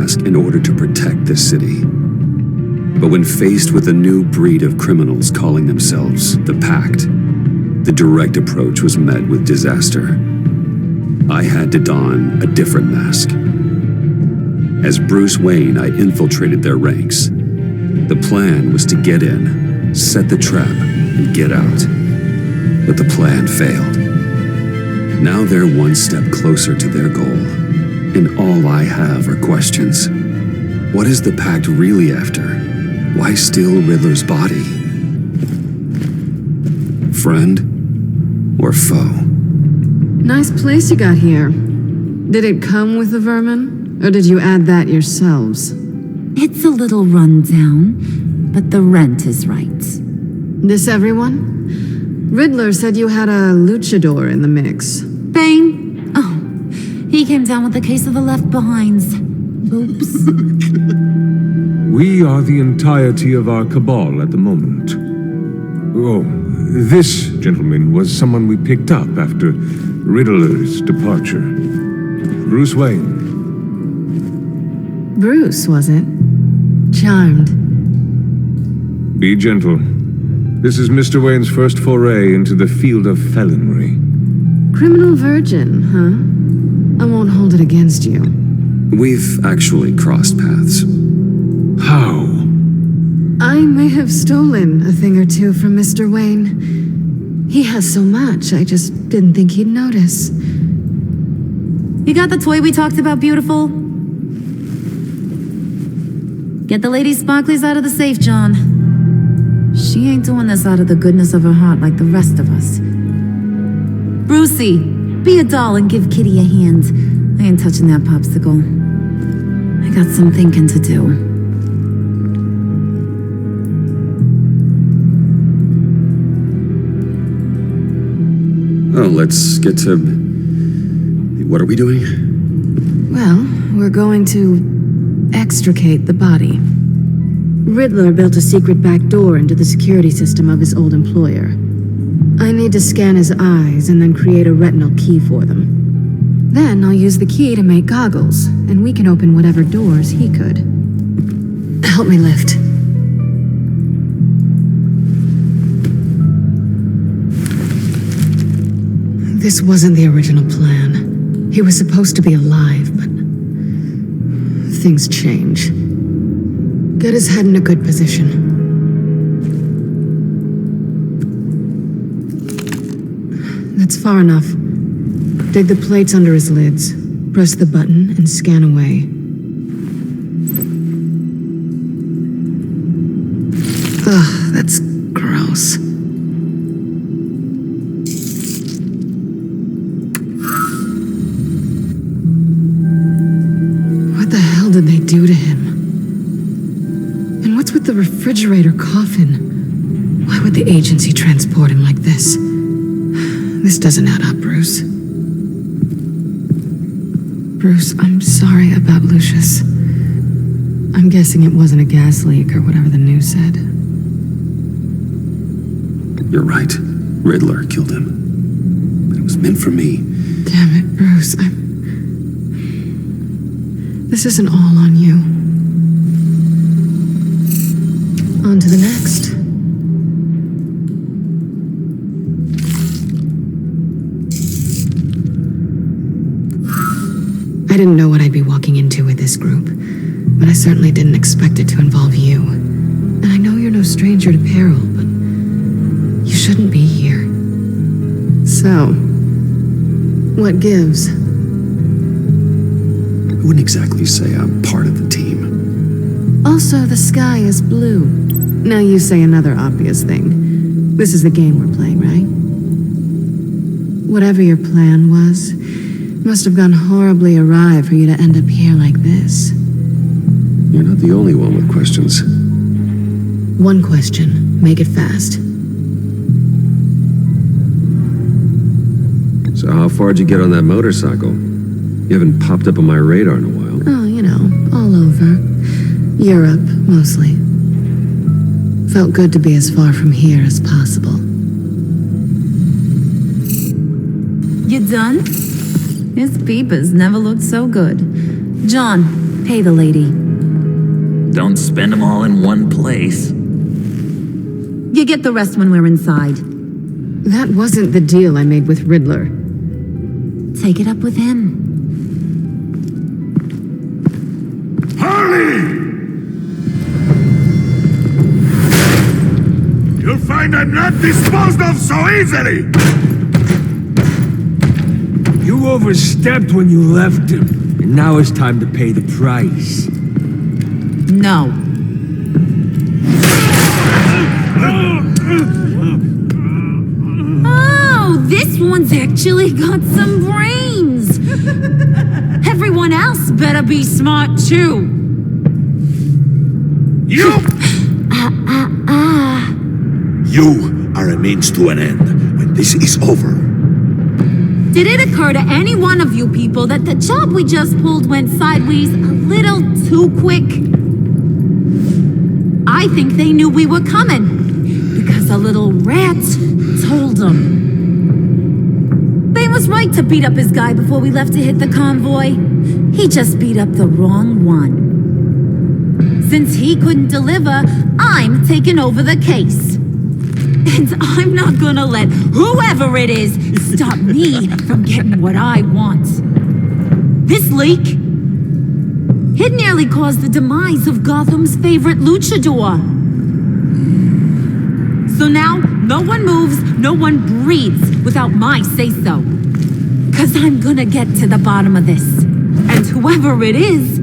mask in order to protect this city. But when faced with a new breed of criminals calling themselves the Pact, the direct approach was met with disaster. I had to don a different mask. As Bruce Wayne, I infiltrated their ranks. The plan was to get in, set the trap, and get out. But the plan failed. Now they're one step closer to their goal, and all I have are questions. What is the Pact really after? Why steal Riddler's body? Friend or foe? Nice place you got here. Did it come with the vermin, or did you add that yourselves? It's a little run down, but the rent is right. This everyone? Riddler said you had a luchador in the mix. Bane? Oh, he came down with a case of the left behinds. Oops. We are the entirety of our cabal at the moment. Oh, this gentleman was someone we picked up after Riddler's departure. Bruce Wayne. Bruce, was it? Charmed. Be gentle. This is Mr. Wayne's first foray into the field of felonry. Criminal virgin, huh? I won't hold it against you. We've actually crossed paths. How? I may have stolen a thing or two from Mr. Wayne. He has so much, I just didn't think he'd notice. You got the toy we talked about, beautiful? Get the lady sparklies out of the safe, John. She ain't doing this out of the goodness of her heart like the rest of us. Brucey, be a doll and give Kitty a hand. I ain't touching that popsicle. I got some thinking to do. Oh, let's get to... What are we doing? Well, we're going to extricate the body. Riddler built a secret back door into the security system of his old employer. I need to scan his eyes and then create a retinal key for them. Then I'll use the key to make goggles, and we can open whatever doors he could. Help me lift. This wasn't the original plan. He was supposed to be alive, but things change. Get his head in a good position. That's far enough. Dig the plates under his lids. Press the button and scan away. Ugh, that's gross. What the hell did they do to him? And what's with the refrigerator coffin? Why would the agency transport him like this? This doesn't add up, Bruce. Bruce, I'm sorry about Lucius. I'm guessing it wasn't a gas leak or whatever the news said. You're right. Riddler killed him. But it was meant for me. Damn it, Bruce. This isn't all on you. On to the next. I didn't know what I'd be walking into with this group, but I certainly didn't expect it to involve you. And I know you're no stranger to peril, but you shouldn't be here. So, what gives? I wouldn't exactly say I'm part of the team. Also, the sky is blue. Now you say another obvious thing. This is the game we're playing, right? Whatever your plan was, must have gone horribly awry for you to end up here like this. You're not the only one with questions. One question. Make it fast. So how far'd you get on that motorcycle? You haven't popped up on my radar in a while. Oh, you know, all over. Europe, mostly. Felt good to be as far from here as possible. You done? His peepers never looked so good. John, Pay the lady. Don't spend them all in one place. You get the rest when we're inside. That wasn't the deal I made with Riddler. Take it up with him. Harley! You'll find I'm not disposed of so easily! You overstepped when you left him, and now it's time to pay the price. No. Oh, this one's actually got some brains. Everyone else better be smart too. You! You are a means to an end. When this is over, Did it occur to any one of you people that the job we just pulled went sideways a little too quick? I think they knew we were coming, because a little rat told them. They was right to beat up his guy before we left to hit the convoy. He just beat up the wrong one. Since he couldn't deliver, I'm taking over the case. And I'm not gonna let whoever it is stop me from getting what I want. This leak, it nearly caused the demise of Gotham's favorite luchador. So now, no one moves, no one breathes without my say-so. 'Cause I'm gonna get to the bottom of this. And whoever it is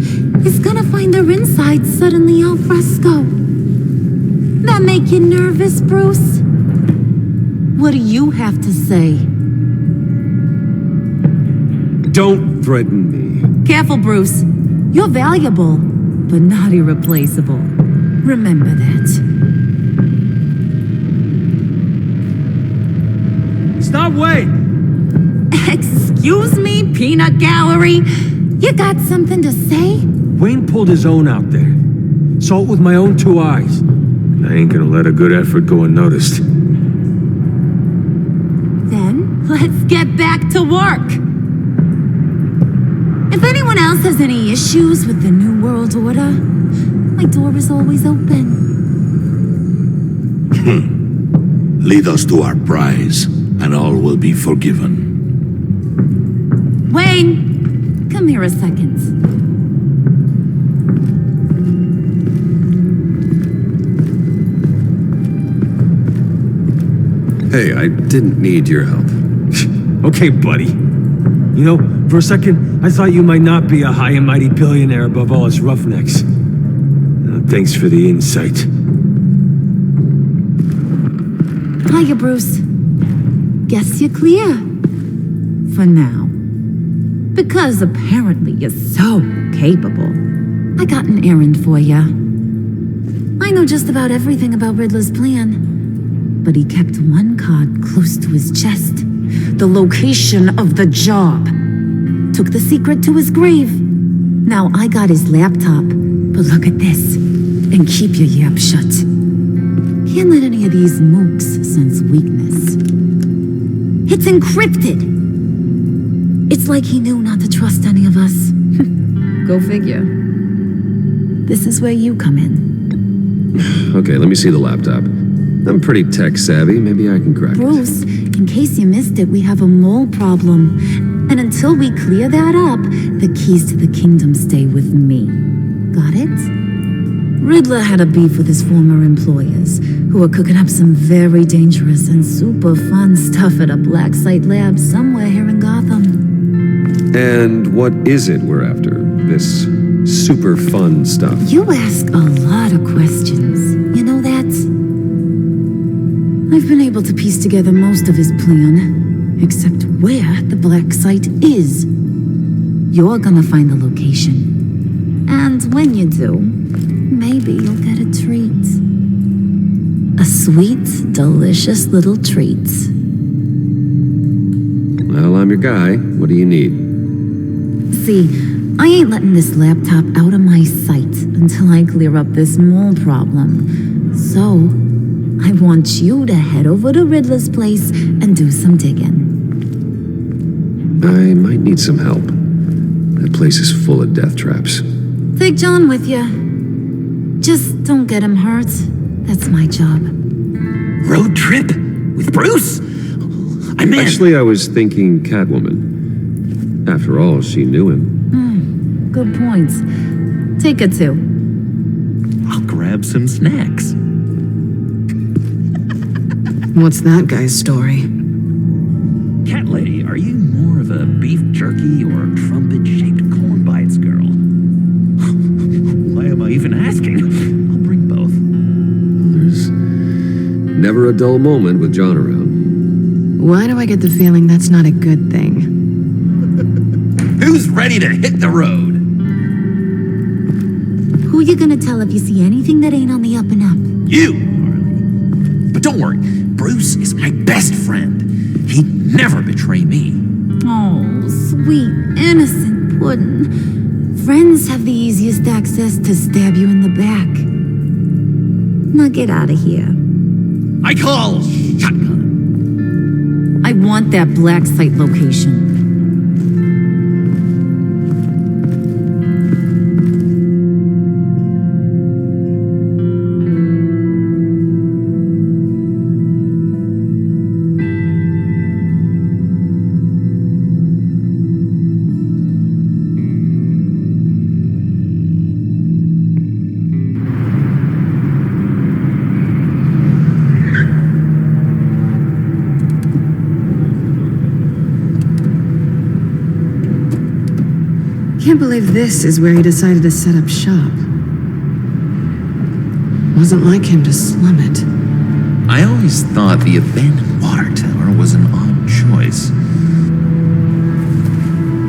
gonna find their insides suddenly al fresco. That make you nervous, Bruce? What do you have to say? Don't threaten me. Careful, Bruce. You're valuable, but not irreplaceable. Remember that. Stop, wait! Excuse me, peanut gallery? You got something to say? Wayne pulled his own out there. Saw it with my own 2 eyes. I ain't gonna let a good effort go unnoticed. Then, let's get back to work. If anyone else has any issues with the New World Order, my door is always open. lead us to our prize, and all will be forgiven. Wayne, come here a second. Hey, I didn't need your help. Okay, buddy. You know, for a second, I thought you might not be a high and mighty billionaire above all us roughnecks. Thanks for the insight. Hiya, Bruce. Guess you're clear. For now. Because apparently you're so capable. I got an errand for ya. I know just about everything about Riddler's plan. But he kept one card close to his chest. The location of the job. Took the secret to his grave. Now I got his laptop. But look at this. And keep your yap shut. Can't let any of these mooks sense weakness. It's encrypted. It's like he knew not to trust any of us. Go figure. This is where you come in. Okay, let me see the laptop. I'm pretty tech savvy. Maybe I can crack it. Bruce, in case you missed it, we have a mole problem. And until we clear that up, the keys to the kingdom stay with me. Got it? Riddler had a beef with his former employers, who were cooking up some very dangerous and super fun stuff at a black site lab somewhere here in Gotham. And what is it we're after? This super fun stuff? You ask a lot of questions. You know that? I've been able to piece together most of his plan, except where the black site is. You're gonna find the location. And when you do, maybe you'll get a treat. A sweet, delicious little treat. Well, I'm your guy. What do you need? See, I ain't letting this laptop out of my sight until I clear up this mole problem. So, I want you to head over to Riddler's place and do some digging. I might need some help. That place is full of death traps. Take John with you. Just don't get him hurt. That's my job. Road trip? With Bruce? I'm in. Actually, I was thinking Catwoman. After all, she knew him. Good points. Take her too. I'll grab some snacks. What's that guy's story? Cat lady, are you more of a beef jerky or trumpet-shaped corn bites girl? Why am I even asking? I'll bring both. There's never a dull moment with John around. Why do I get the feeling that's not a good thing? Who's ready to hit the road? Who you gonna tell if you see anything that ain't on the up and up? You, Harley. But don't worry, Bruce is my best friend. He'd never betray me. Oh, sweet, innocent puddin'. Friends have the easiest access to stab you in the back. Now get out of here. I call shotgun. I want that black site location. Can't believe this is where he decided to set up shop. Wasn't like him to slum it. I always thought the abandoned water tower was an odd choice.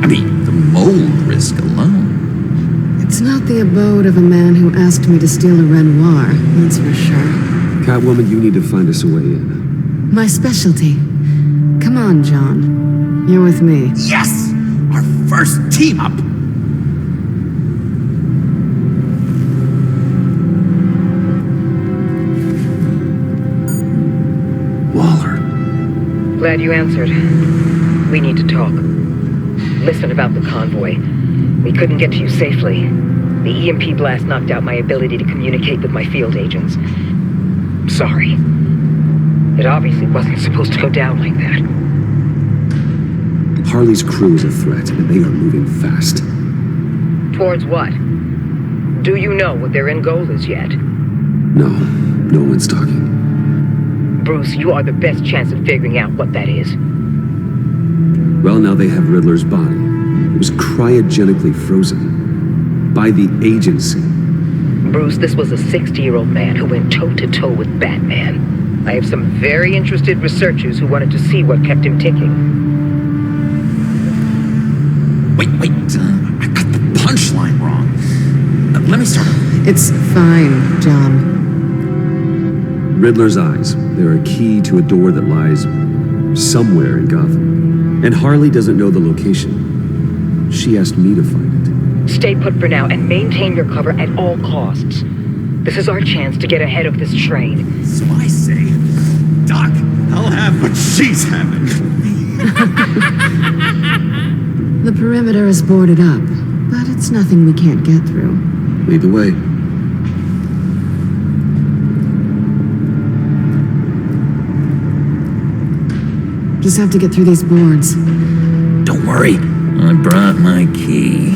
I mean, the mold risk alone. It's not the abode of a man who asked me to steal a Renoir, that's for sure. Catwoman, you need to find us a way in. My specialty. Come on, John. You're with me. Yes! Our first team up! Glad you answered. We need to talk. Listen about the convoy. We couldn't get to you safely. The EMP blast knocked out my ability to communicate with my field agents. Sorry. It obviously wasn't supposed to go down like that. Harley's crew is a threat, and they are moving fast. Towards what? Do you know what their end goal is yet? No one's talking. Bruce, you are the best chance of figuring out what that is. Well, now they have Riddler's body. It was cryogenically frozen. By the agency. Bruce, this was a 60-year-old man who went toe-to-toe with Batman. I have some very interested researchers who wanted to see what kept him ticking. Wait, I got the punchline wrong. Let me start over. It's fine, John. Riddler's eyes. They're a key to a door that lies somewhere in Gotham. And Harley doesn't know the location. She asked me to find it. Stay put for now and maintain your cover at all costs. This is our chance to get ahead of this train. So I say, Doc, I'll have what she's having. The perimeter is boarded up, but it's nothing we can't get through. Lead the way. Just have to get through these boards. Don't worry, I brought my key.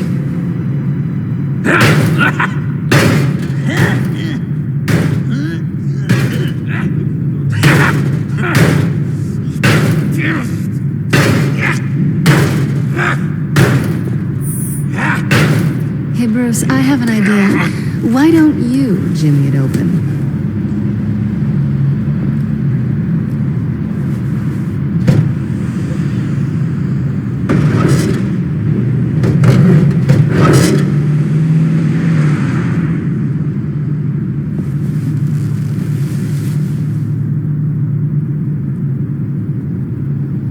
Hey, Bruce, I have an idea. Why don't you jimmy it open?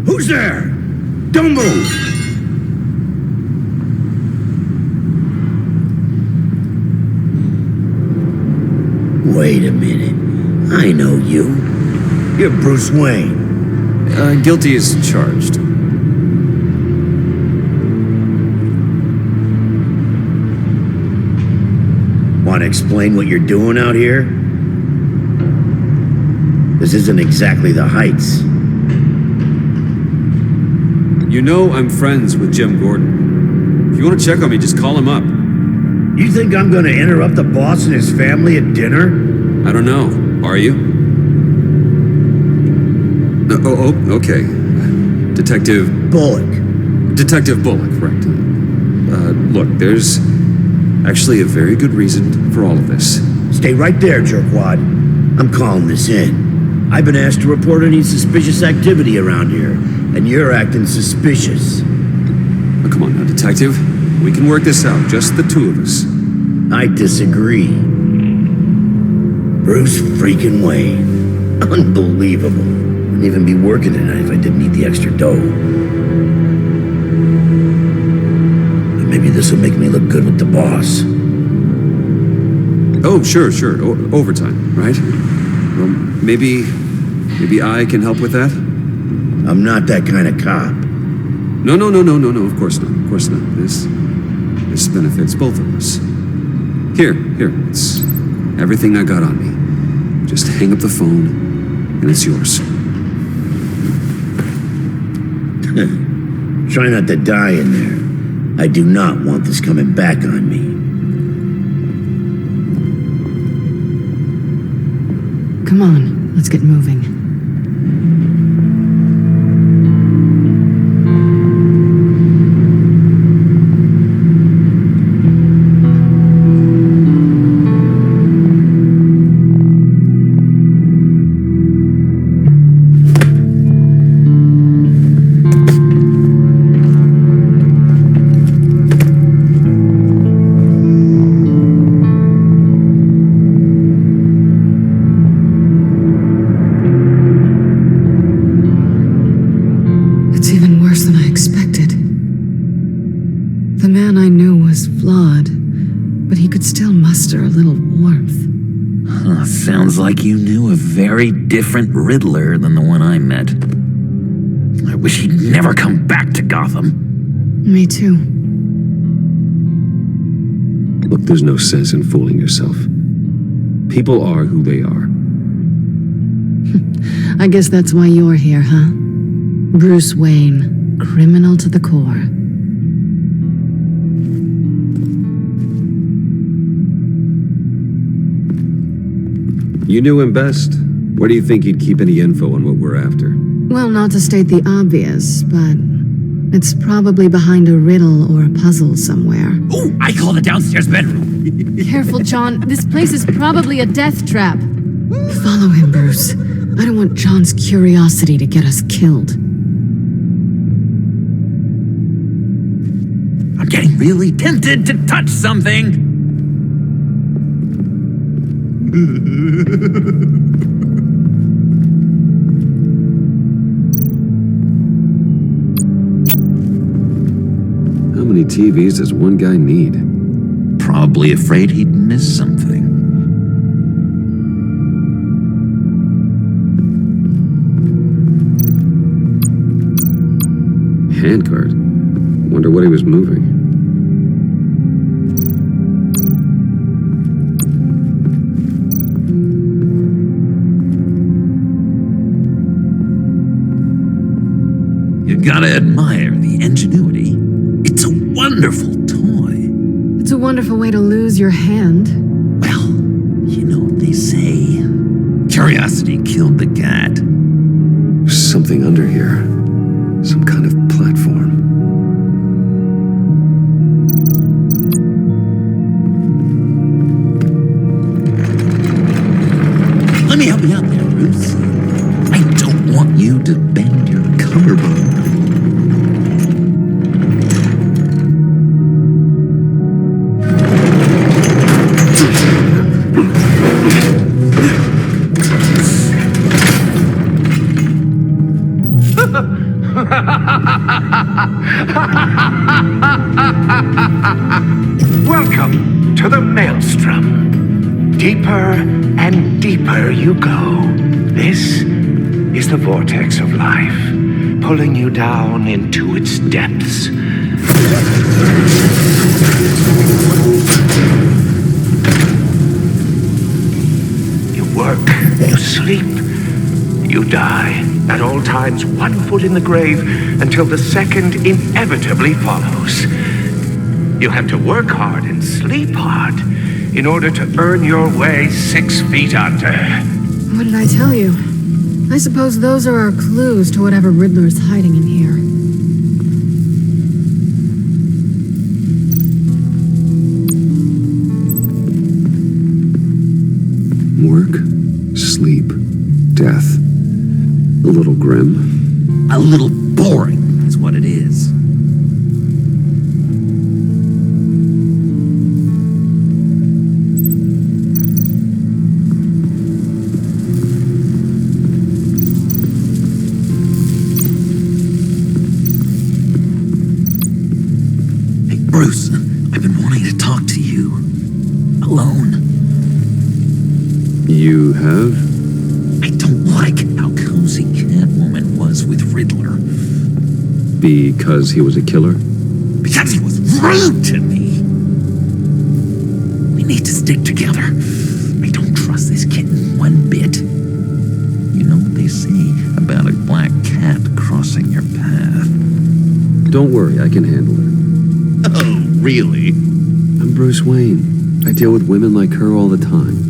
Who's there? Don't move! Wait a minute. I know you. You're Bruce Wayne. Guilty as charged. Want to explain what you're doing out here? This isn't exactly the Heights. You know I'm friends with Jim Gordon. If you want to check on me, just call him up. You think I'm gonna interrupt the boss and his family at dinner? I don't know. Are you? Okay. Detective Bullock. Detective Bullock, right. Look, there's actually a very good reason for all of this. Stay right there, jerkwad. I'm calling this in. I've been asked to report any suspicious activity around here, and you're acting suspicious. Oh, come on now, Detective. We can work this out, just the two of us. I disagree. Bruce freaking Wayne. Unbelievable. Wouldn't even be working tonight if I didn't need the extra dough. But maybe this will make me look good with the boss. Oh, sure. Overtime, right? Well, maybe I can help with that? I'm not that kind of cop. No, of course not. This benefits both of us. Here, it's everything I got on me. Just hang up the phone, and it's yours. Try not to die in there. I do not want this coming back on me. Come on, let's get moving. Sounds like you knew a very different Riddler than the one I met. I wish he'd never come back to Gotham. Me too. Look, there's no sense in fooling yourself. People are who they are. I guess that's why you're here, huh? Bruce Wayne, criminal to the core. You knew him best. Where do you think he'd keep any info on what we're after? Well, not to state the obvious, but it's probably behind a riddle or a puzzle somewhere. Ooh, I call the downstairs bedroom. Careful, John. This place is probably a death trap. Follow him, Bruce. I don't want John's curiosity to get us killed. I'm getting really tempted to touch something. How many TVs does one guy need? Probably afraid he'd miss something. Handcart. Wonder what he was moving. You gotta admire the ingenuity. It's a wonderful toy. It's a wonderful way to lose your hand. Well, you know what they say. Curiosity killed the cat. There's something under here. Some kind of platform. Let me help you out there, Bruce. I don't want you to bend your collarbone. Welcome to the Maelstrom. Deeper and deeper you go. This is the vortex of life, pulling you down into its depths. You die, at all times 1 foot in the grave, until the second inevitably follows. You have to work hard and sleep hard in order to earn your way 6 feet under. What did I tell you? I suppose those are our clues to whatever Riddler is hiding in here. Work, sleep, death. A little grim. A little boring is what it is. Hey, Bruce, I've been wanting to talk to you. Alone. You have? I don't like how cozy Catwoman was with Riddler. Because he was a killer? Because he was rude to me. We need to stick together. I don't trust this kitten one bit. You know what they say about a black cat crossing your path? Don't worry, I can handle it. Oh, really? I'm Bruce Wayne. I deal with women like her all the time.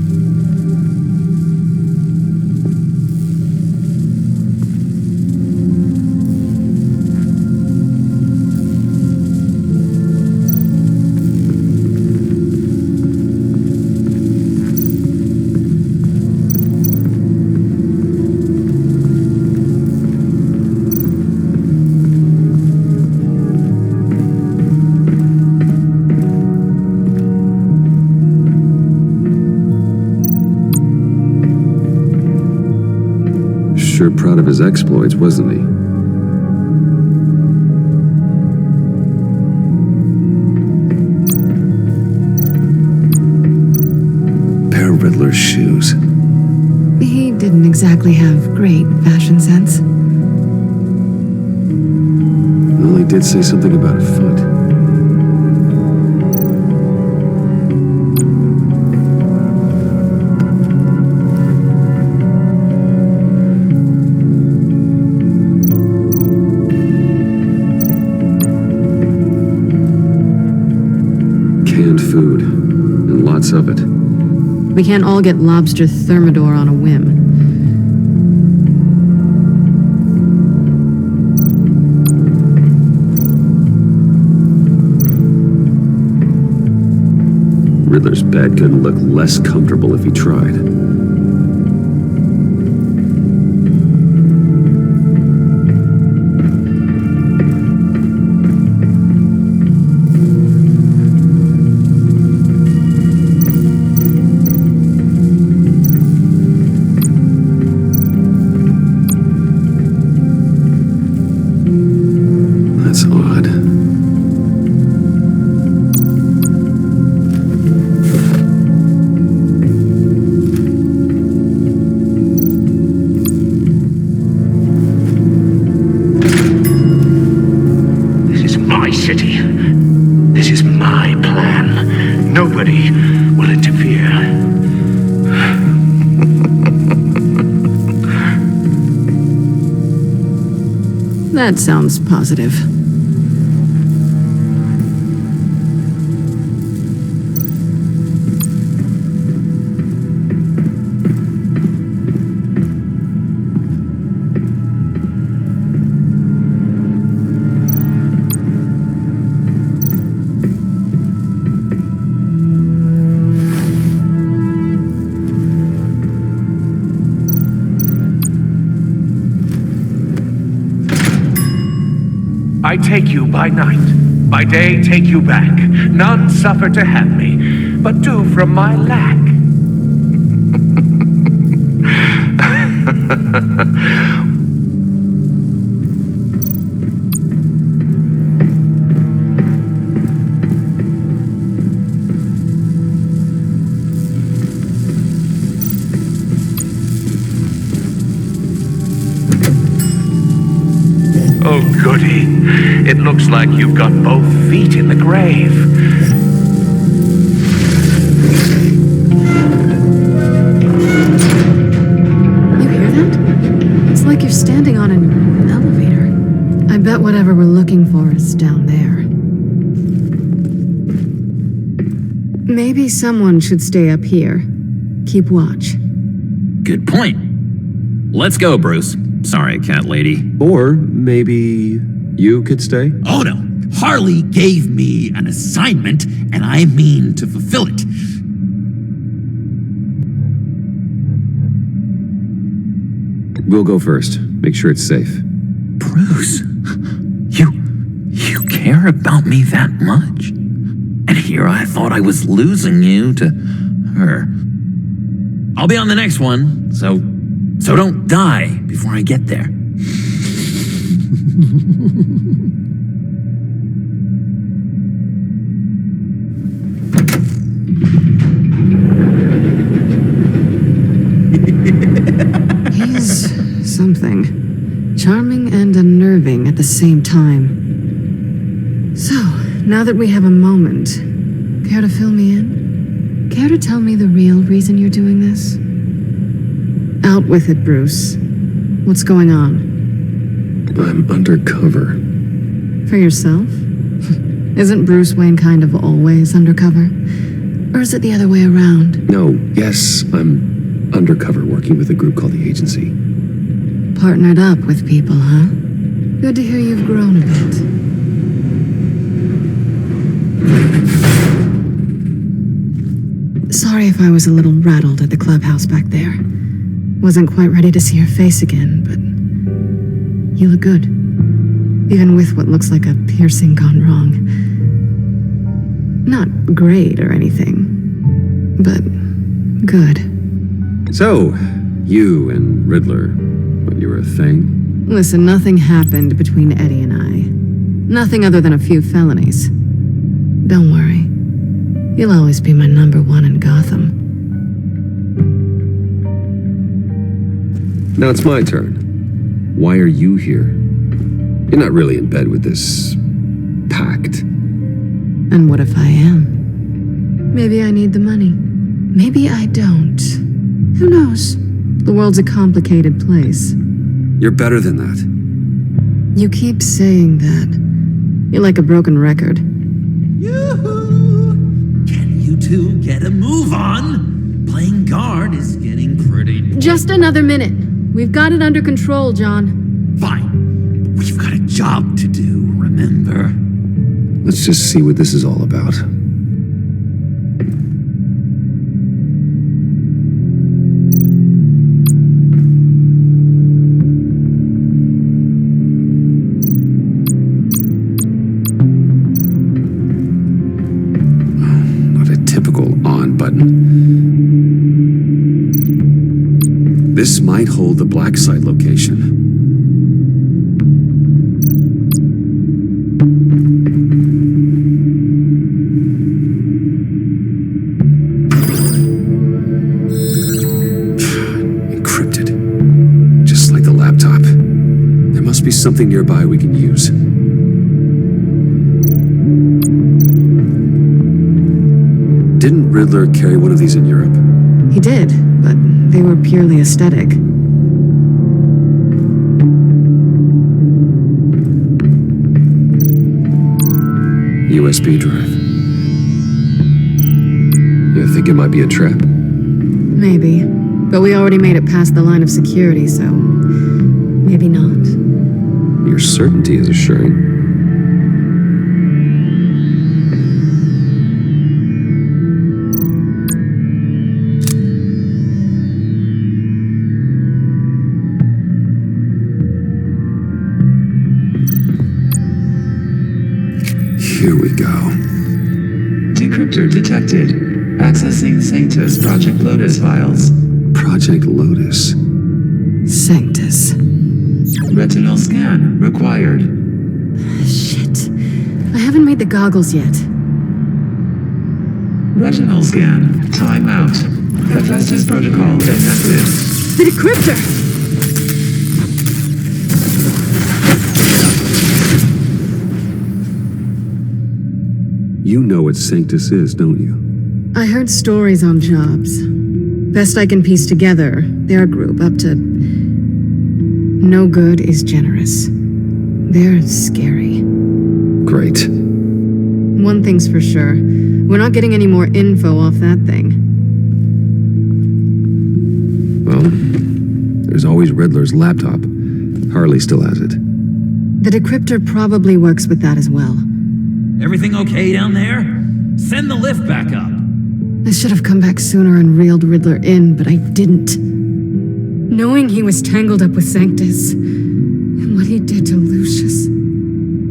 Sure proud of his exploits, wasn't he? Pair of Riddler's shoes. He didn't exactly have great fashion sense. Well, he did say something about a foot. Canned food, and lots of it. We can't all get lobster thermidor on a whim. Riddler's bed couldn't look less comfortable if he tried. That's odd. This is my city. This is my plan. Nobody will interfere. That sounds positive. I take you by night, by day take you back. None suffer to have me, but do from my lack. Oh, goody. It looks like you've got both feet in the grave. You hear that? You're standing on an elevator. I bet whatever we're looking for is down there. Maybe someone should stay up here. Keep watch. Good point. Let's go, Bruce. Sorry, cat lady. Or maybe you could stay? Oh no. Harley gave me an assignment, and I mean to fulfill it. We'll go first. Make sure it's safe. Bruce, you care about me that much? And here I thought I was losing you to her. I'll be on the next one, so don't die before I get there. He's something. Charming and unnerving at the same time. So, now that we have a moment, care to fill me in? Care to tell me the real reason you're doing this? Out with it, Bruce. What's going on? I'm undercover. For yourself? Isn't Bruce Wayne kind of always undercover? Or is it the other way around? No, yes, I'm undercover working with a group called the Agency. Partnered up with people, huh? Good to hear you've grown a bit. Sorry if I was a little rattled at the clubhouse back there. Wasn't quite ready to see your face again, but you look good. Even with what looks like a piercing gone wrong. Not great or anything, but good. So, you and Riddler, when you were a thing? Listen, nothing happened between Eddie and I. Nothing other than a few felonies. Don't worry. You'll always be my number one in Gotham. Now it's my turn. Why are you here? You're not really in bed with this pact. And what if I am? Maybe I need the money. Maybe I don't. Who knows? The world's a complicated place. You're better than that. You keep saying that. You're like a broken record. Yoo-hoo! Can you two get a move on? Playing guard is getting pretty... Just another minute. We've got it under control, John. Fine. We've got a job to do, remember? Let's just see what this is all about. Not a typical on button. This might hold the black site location. Something nearby we can use. Didn't Riddler carry one of these in Europe? He did, but they were purely aesthetic. USB drive. You think it might be a trap? Maybe, but we already made it past the line of security, so maybe not. Your certainty is assuring. Here we go. Decryptor detected. Accessing Sanctus Project Lotus files. Project Lotus. Sanctus. Retinal scan required. Shit. I haven't made the goggles yet. Retinal scan. Timeout. Hephaestus protocol enacted. The decryptor! You know what Sanctus is, don't you? I heard stories on jobs. Best I can piece together, their group up to No good is generous. They're scary. Great. One thing's for sure. We're not getting any more info off that thing. Well, there's always Riddler's laptop. Harley still has it. The decryptor probably works with that as well. Everything okay down there? Send the lift back up. I should have come back sooner and reeled Riddler in, but I didn't. Knowing he was tangled up with Sanctus, and what he did to Lucius.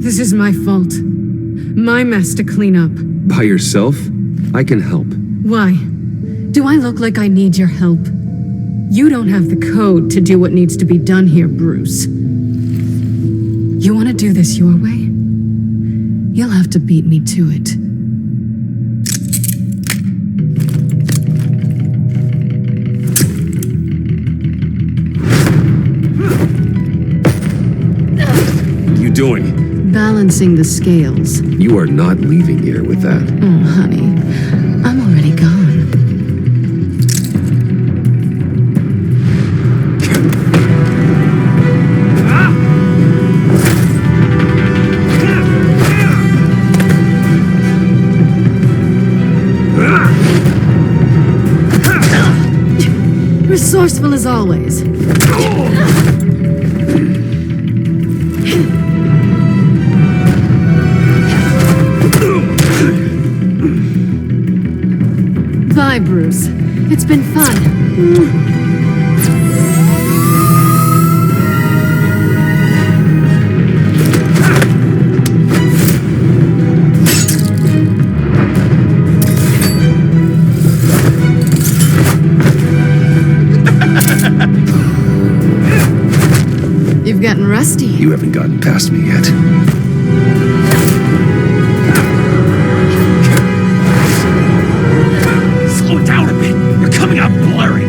This is my fault. My mess to clean up. By yourself? I can help. Why? Do I look like I need your help? You don't have the code to do what needs to be done here, Bruce. You want to do this your way? You'll have to beat me to it. What are you doing? Balancing the scales. You are not leaving here with that. Oh, honey. I'm already gone. Resourceful as always. Bye, Bruce. It's been fun. You've gotten rusty. You haven't gotten past me yet. Slow it down a bit. You're coming out blurry.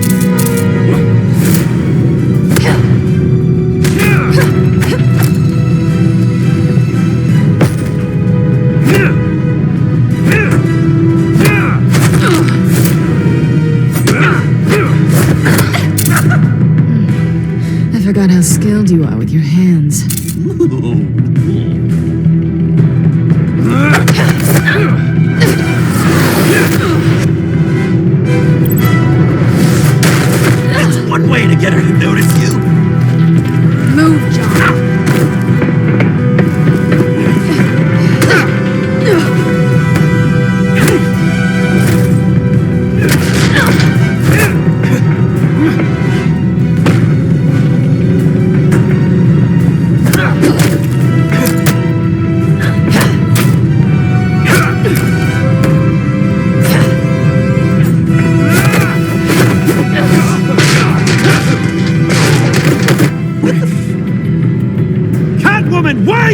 I forgot how skilled you are with your hands. That's one way to get her to notice you. Move, John.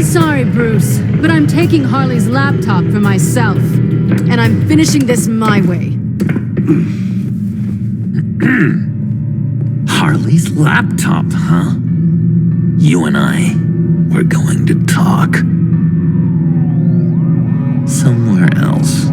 Sorry, Bruce, but I'm taking Harley's laptop for myself. And I'm finishing this my way. Harley's laptop, huh? You and I, we're going to talk. Somewhere else.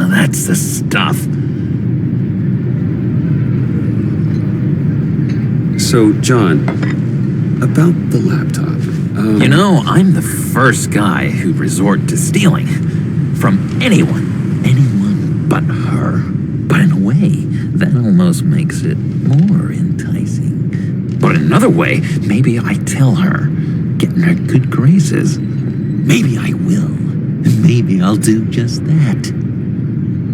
That's the stuff. So, John, about the laptop. You know, I'm the first guy who'd resort to stealing. From anyone. Anyone but her. But in a way, that almost makes it more enticing. But in another way, maybe I tell her, get in her good graces. Maybe I will. Maybe I'll do just that.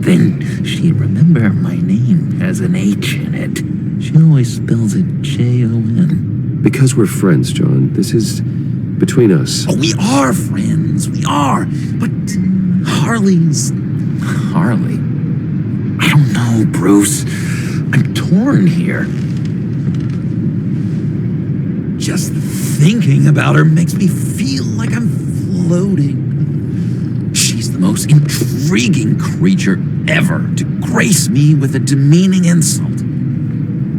Then she'd remember my name has an H in it. She always spells it Jon. Because we're friends, John. This is between us. Oh, we are friends. We are. But Harley's... Harley? I don't know, Bruce. I'm torn here. Just thinking about her makes me feel like I'm floating. She's the most intriguing creature ever to grace me with a demeaning insult.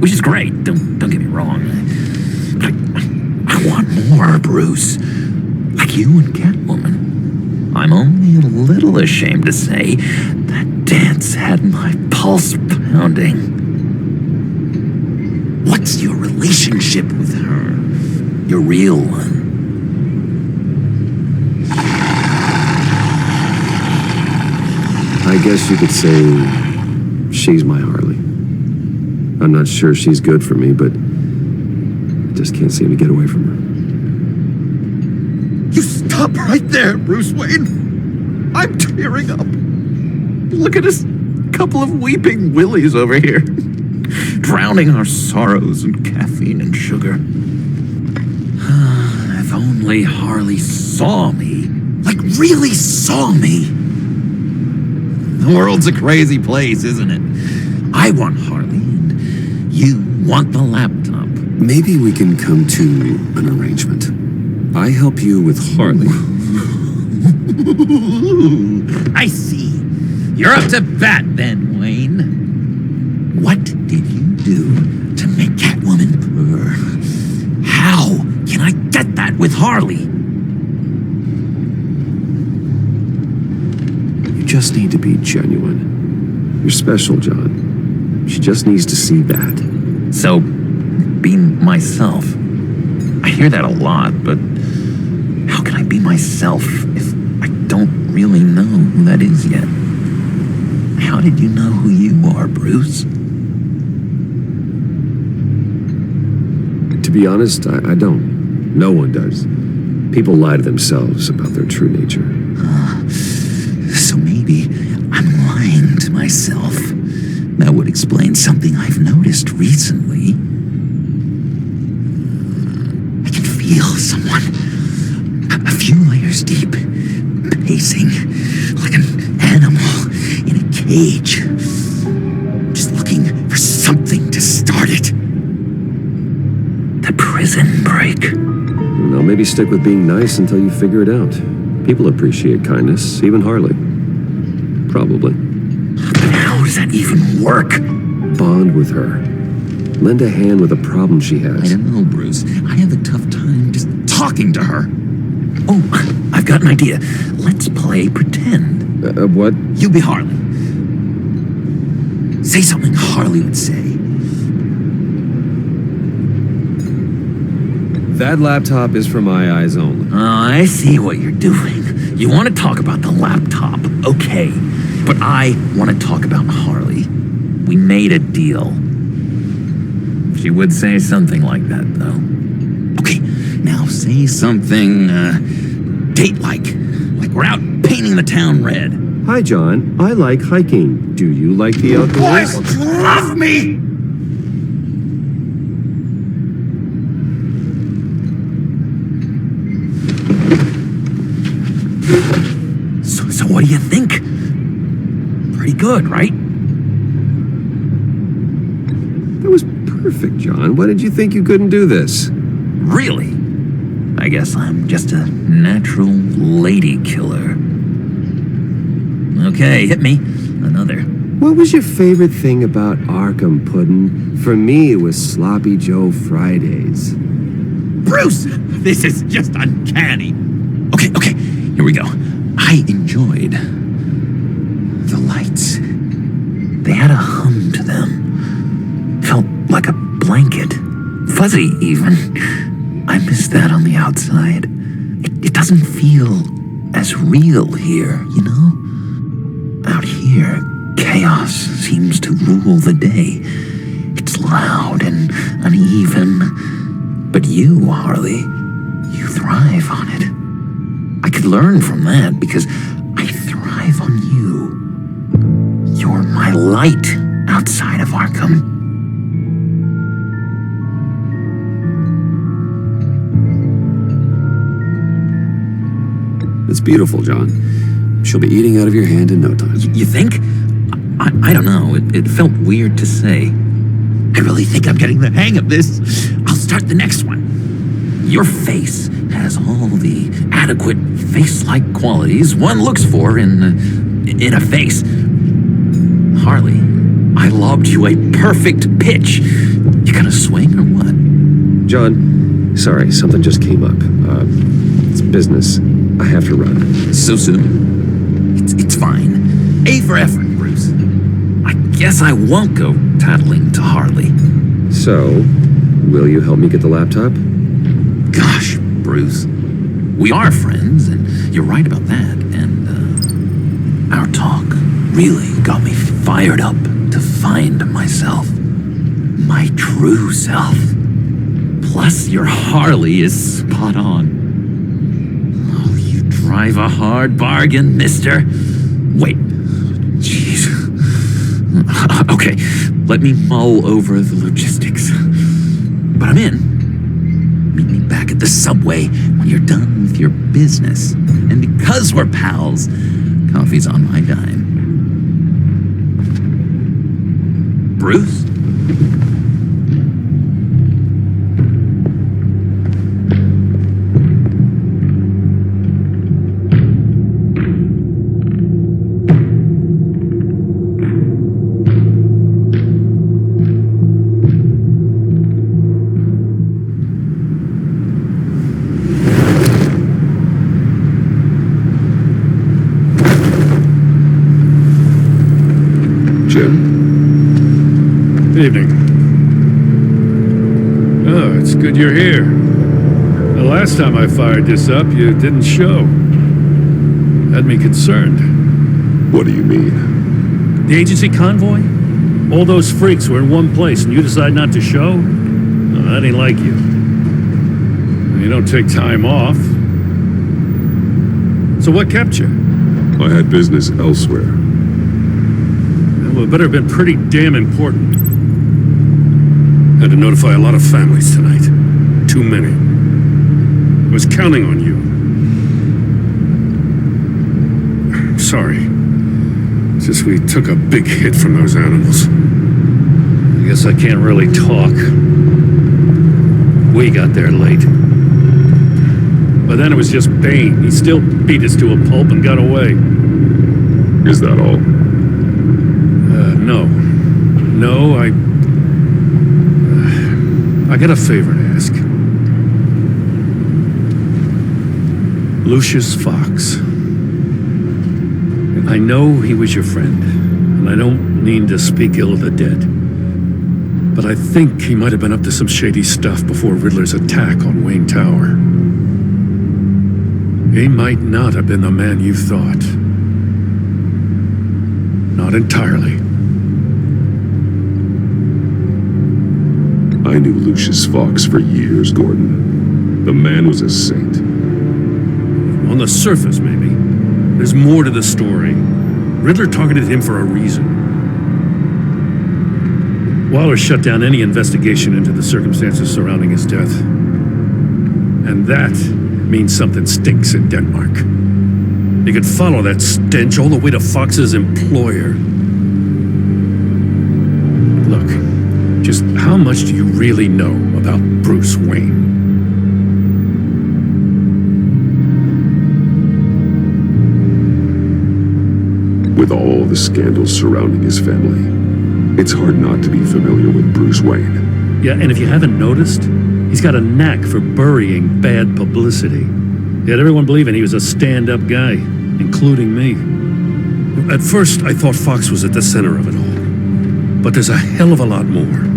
Which is great, don't get me wrong. But I want more, Bruce. Like you and Catwoman. I'm only a little ashamed to say that dance had my pulse pounding. What's your relationship with her? Your real one? I guess you could say she's my Harley. I'm not sure she's good for me, but I just can't seem to get away from her. You stop right there, Bruce Wayne. I'm tearing up. Look at us, couple of weeping willies over here, drowning our sorrows in caffeine and sugar. If only Harley saw me, like really saw me. The world's a crazy place, isn't it? I want Harley, and you want the laptop. Maybe we can come to an arrangement. I help you with Harley. I see. You're up to bat then, Wayne. What did you do to make Catwoman purr? How can I get that with Harley? You just need to be genuine. You're special, John. She just needs to see that. So, be myself. I hear that a lot, but how can I be myself if I don't really know who that is yet? How did you know who you are, Bruce? To be honest, I don't. No one does. People lie to themselves about their true nature. So maybe I'm lying to myself. That would explain something I've noticed recently. I can feel someone a few layers deep, pacing like an animal in a cage, just looking for something to start it. The prison break. Now maybe stick with being nice until you figure it out. People appreciate kindness, even Harley. Probably. But how does that even work? Bond with her. Lend a hand with a problem she has. I don't know, Bruce. I have a tough time just talking to her. Oh, I've got an idea. Let's play pretend. What? You be Harley. Say something Harley would say. That laptop is for my eyes only. I see what you're doing. You want to talk about the laptop, okay. But I want to talk about Harley. We made a deal. She would say something like that, though. Okay, now say something, date-like. Like we're out painting the town red. Hi, John. I like hiking. Do you like the outdoors? Boys love me! So what do you think? Pretty good, right? That was perfect, John. Why did you think you couldn't do this? Really? I guess I'm just a natural lady killer. Okay, hit me. Another. What was your favorite thing about Arkham Puddin'? For me, it was Sloppy Joe Fridays. Bruce! This is just uncanny. Okay, here we go. I enjoyed the lights. They had a hum to them. Felt like a blanket. Fuzzy, even. I miss that on the outside. It doesn't feel as real here, you know? Out here, chaos seems to rule the day. It's loud and uneven. But you, Harley, you thrive on it. I could learn from that because I thrive on you. You're my light outside of Arkham. It's beautiful, John. She'll be eating out of your hand in no time. You think? I don't know. It felt weird to say. I really think I'm getting the hang of this. I'll start the next one. Your face has all the adequate face-like qualities one looks for in a face. Harley, I lobbed you a perfect pitch. You gonna swing or what? John, sorry, something just came up. It's business. I have to run. So soon? It's fine. A for effort, Bruce. I guess I won't go tattling to Harley. So, will you help me get the laptop? Gosh, Bruce. We are friends, and you're right about that. And, our talk really got me fired up to find myself. My true self. Plus, your Harley is spot on. Oh, you drive a hard bargain, mister. Wait. Jeez. Okay, let me mull over the logistics. But I'm in. Meet me back at the subway when you're done with your business. And because we're pals, coffee's on my dime. Bruce? Evening. Oh, it's good you're here. The last time I fired this up, you didn't show. Had me concerned. What do you mean? The agency convoy? All those freaks were in one place and you decide not to show? No, that ain't like you. You don't take time off. So what kept you? I had business elsewhere. Well, it better have been pretty damn important. Had to notify a lot of families tonight. Too many. I was counting on you. Sorry. It's just we took a big hit from those animals. I guess I can't really talk. We got there late. But then it was just Bane. He still beat us to a pulp and got away. Is that all? No. No, I got a favor to ask. Lucius Fox. I know he was your friend, and I don't mean to speak ill of the dead. But I think he might have been up to some shady stuff before Riddler's attack on Wayne Tower. He might not have been the man you thought. Not entirely. I knew Lucius Fox for years, Gordon. The man was a saint. On the surface, maybe. There's more to the story. Riddler targeted him for a reason. Waller shut down any investigation into the circumstances surrounding his death. And that means something stinks in Denmark. You could follow that stench all the way to Fox's employer. Look, just how much do you really know about Bruce Wayne? With all the scandals surrounding his family, it's hard not to be familiar with Bruce Wayne. Yeah, and if you haven't noticed, he's got a knack for burying bad publicity. He had everyone believing he was a stand-up guy, including me. At first, I thought Fox was at the center of it all. But there's a hell of a lot more.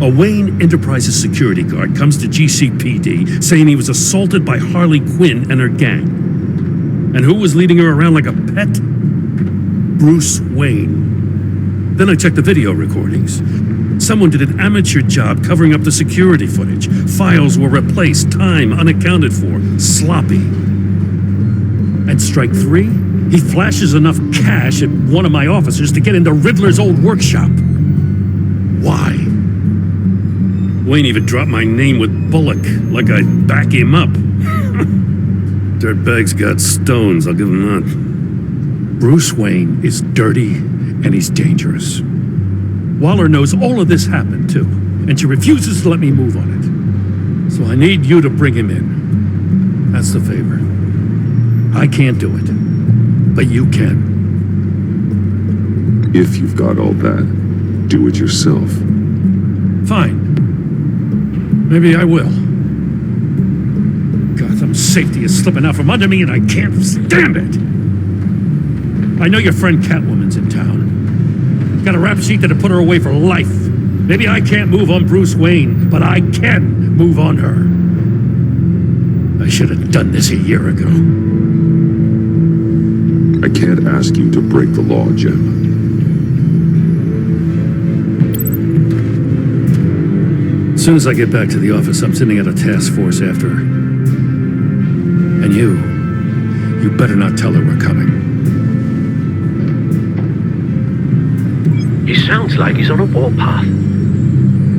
A Wayne Enterprises security guard comes to GCPD saying he was assaulted by Harley Quinn and her gang. And who was leading her around like a pet? Bruce Wayne. Then I checked the video recordings. Someone did an amateur job covering up the security footage. Files were replaced, time unaccounted for, sloppy. And strike three, he flashes enough cash at one of my officers to get into Riddler's old workshop. Why? Wayne even dropped my name with Bullock, like I'd back him up. Dirtbag's got stones, I'll give him that. Bruce Wayne is dirty and he's dangerous. Waller knows all of this happened too, and she refuses to let me move on it. So I need you to bring him in. That's the favor. I can't do it, but you can. If you've got all that, do it yourself. Fine. Maybe I will. Gotham safety is slipping out from under me and I can't stand it! I know your friend Catwoman's in town. Got a rap sheet that'll put her away for life. Maybe I can't move on Bruce Wayne, but I can move on her. I should have done this a year ago. I can't ask you to break the law, Jim. As soon as I get back to the office, I'm sending out a task force after her. And you better not tell her we're coming. He sounds like he's on a warpath.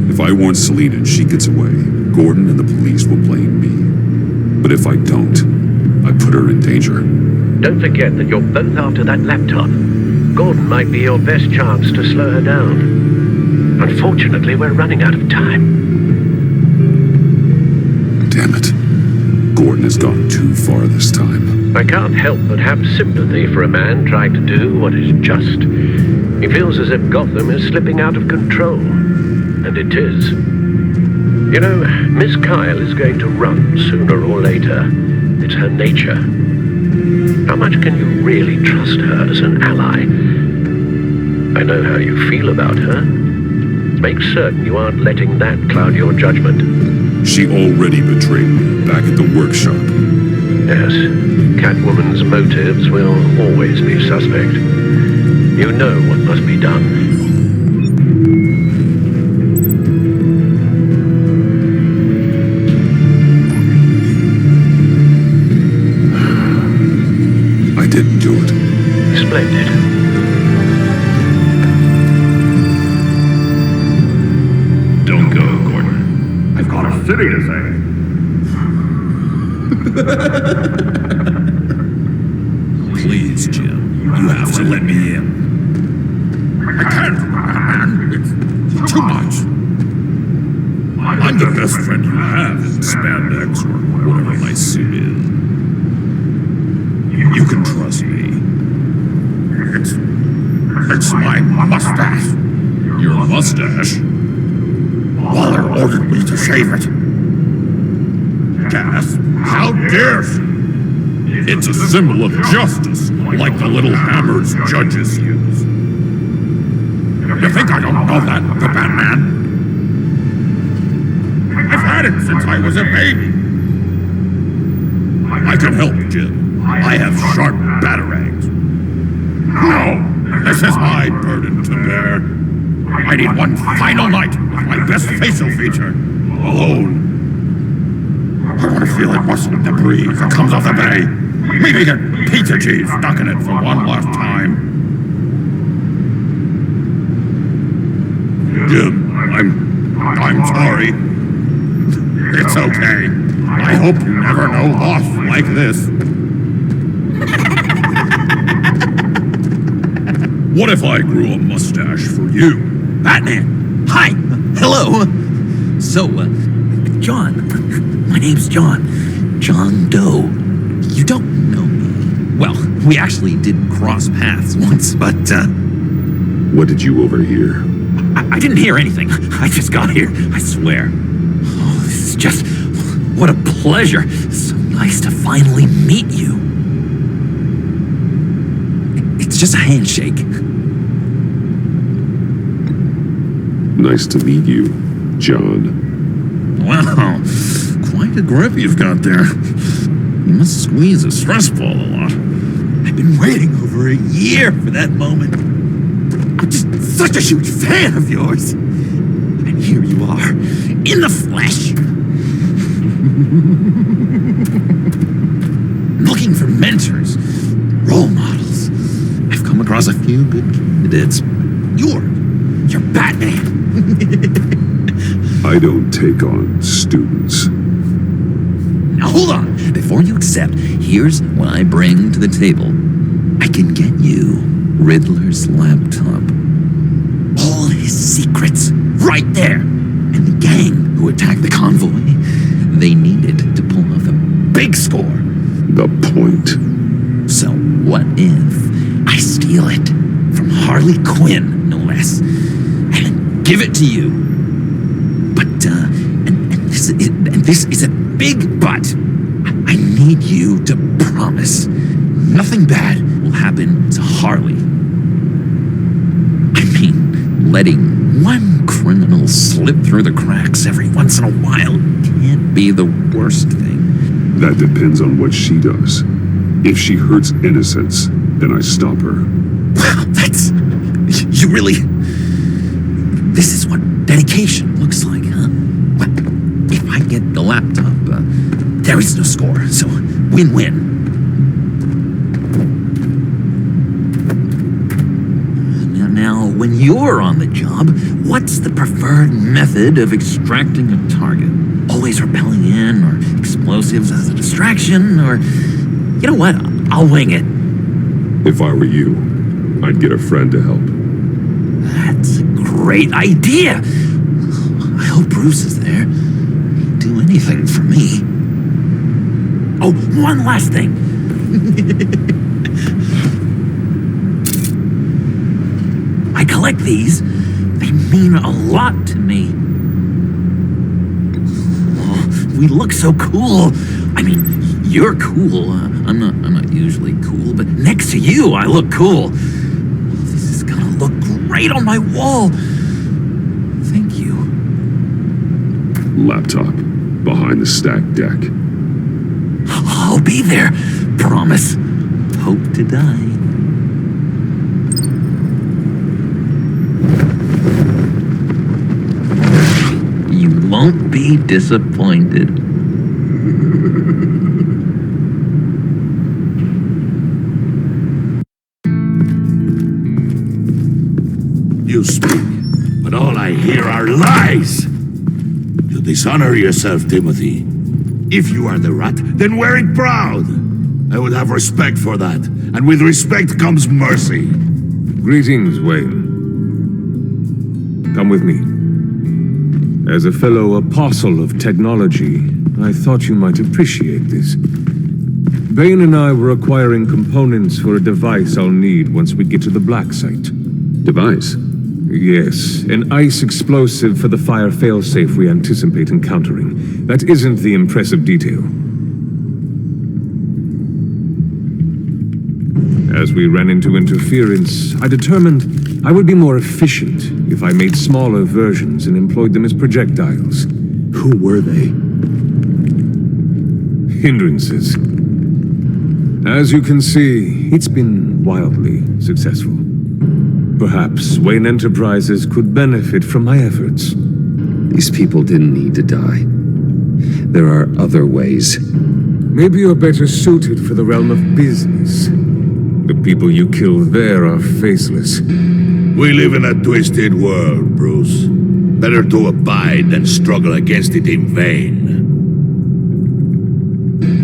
If I warn Selina and she gets away, Gordon and the police will blame me. But if I don't, I put her in danger. Don't forget that you're both after that laptop. Gordon might be your best chance to slow her down. Unfortunately, we're running out of time. Damn it. Gordon has gone too far this time. I can't help but have sympathy for a man trying to do what is just. He feels as if Gotham is slipping out of control. And it is. You know, Miss Kyle is going to run sooner or later. It's her nature. How much can you really trust her as an ally? I know how you feel about her. Make certain you aren't letting that cloud your judgment. She already betrayed me back at the workshop. Yes, Catwoman's motives will always be suspect. You know what must be done. I didn't do it. Splendid. Don't go, Gordon. I've got a city to save. Please, Jim. You have to let me in. I can't, man. It's too much. I'm the best friend you have in spandex or whatever my suit is. You can trust me. It's my mustache. Your mustache? Waller ordered me to shave it. Gas, how dare she? It's a symbol of justice, like the little hammers judges use. You think I don't know that, the Batman? I've had it since I was a baby. I can help, Jim. I have sharp batarangs. No, this is my burden to bear. I need one final night with my best facial feature, alone. I want to feel it rustle in the breeze that comes off the bay. Maybe get pizza cheese stuck in it for one last time. Jim, I'm sorry. It's okay. I hope you never know loss like this. What if I grew a mustache for you? Batman! Hi! Hello! So, John. My name's John. John Doe. You don't know me. Well, we actually did cross paths once, but, What did you overhear? I didn't hear anything. I just got here, I swear. Oh, this is just... what a pleasure. So nice to finally meet you. It's just a handshake. Nice to meet you, John. Wow, quite a grip you've got there. You must squeeze a stress ball a lot. I've been waiting over a year for that moment. I'm just such a huge fan of yours. And here you are, in the flesh. Looking for mentors, role models. I've come across a few good candidates. You're Batman. I don't take on students. Now hold on. Before you accept, here's what I bring to the table. I can get you Riddler's laptop. All his secrets, right there. And the gang who attacked the convoy, they needed to pull off a big score. The point. So what if I steal it from Harley Quinn, no less, and give it to you? But this is a big but. I need you to promise nothing bad will happen to Harley. I mean, letting one criminal slip through the cracks every once in a while can't be the worst thing. That depends on what she does. If she hurts innocents, then I stop her. Wow, that's... You really... This is what dedication looks like, huh? Well, if I get the laptop, there is no score, so win-win. Now, when you're on the job, what's the preferred method of extracting a target? Always rappelling in, or explosives as a distraction, or... You know what? I'll wing it. If I were you, I'd get a friend to help. That's a great idea! I hope Bruce is there. He'd do anything for me. Oh, one last thing. I collect these. They mean a lot to me. Oh, we look so cool. I mean, you're cool. I'm not usually cool, but next to you, I look cool. This is gonna look great on my wall. Thank you. Laptop. Behind the stacked deck. I'll be there. Promise. Hope to die. You won't be disappointed. You speak, but all I hear are lies. You dishonor yourself, Timothy. If you are the rat, then wear it proud. I would have respect for that, and with respect comes mercy. Greetings, Wayne. Come with me. As a fellow apostle of technology, I thought you might appreciate this. Bane and I were acquiring components for a device I'll need once we get to the Black Site. Device? Yes, an ice explosive for the fire failsafe we anticipate encountering. That isn't the impressive detail. As we ran into interference, I determined I would be more efficient if I made smaller versions and employed them as projectiles. Who were they? Hindrances. As you can see, it's been wildly successful. Perhaps Wayne Enterprises could benefit from my efforts. These people didn't need to die. There are other ways. Maybe you're better suited for the realm of business. The people you killed there are faceless. We live in a twisted world, Bruce. Better to abide than struggle against it in vain.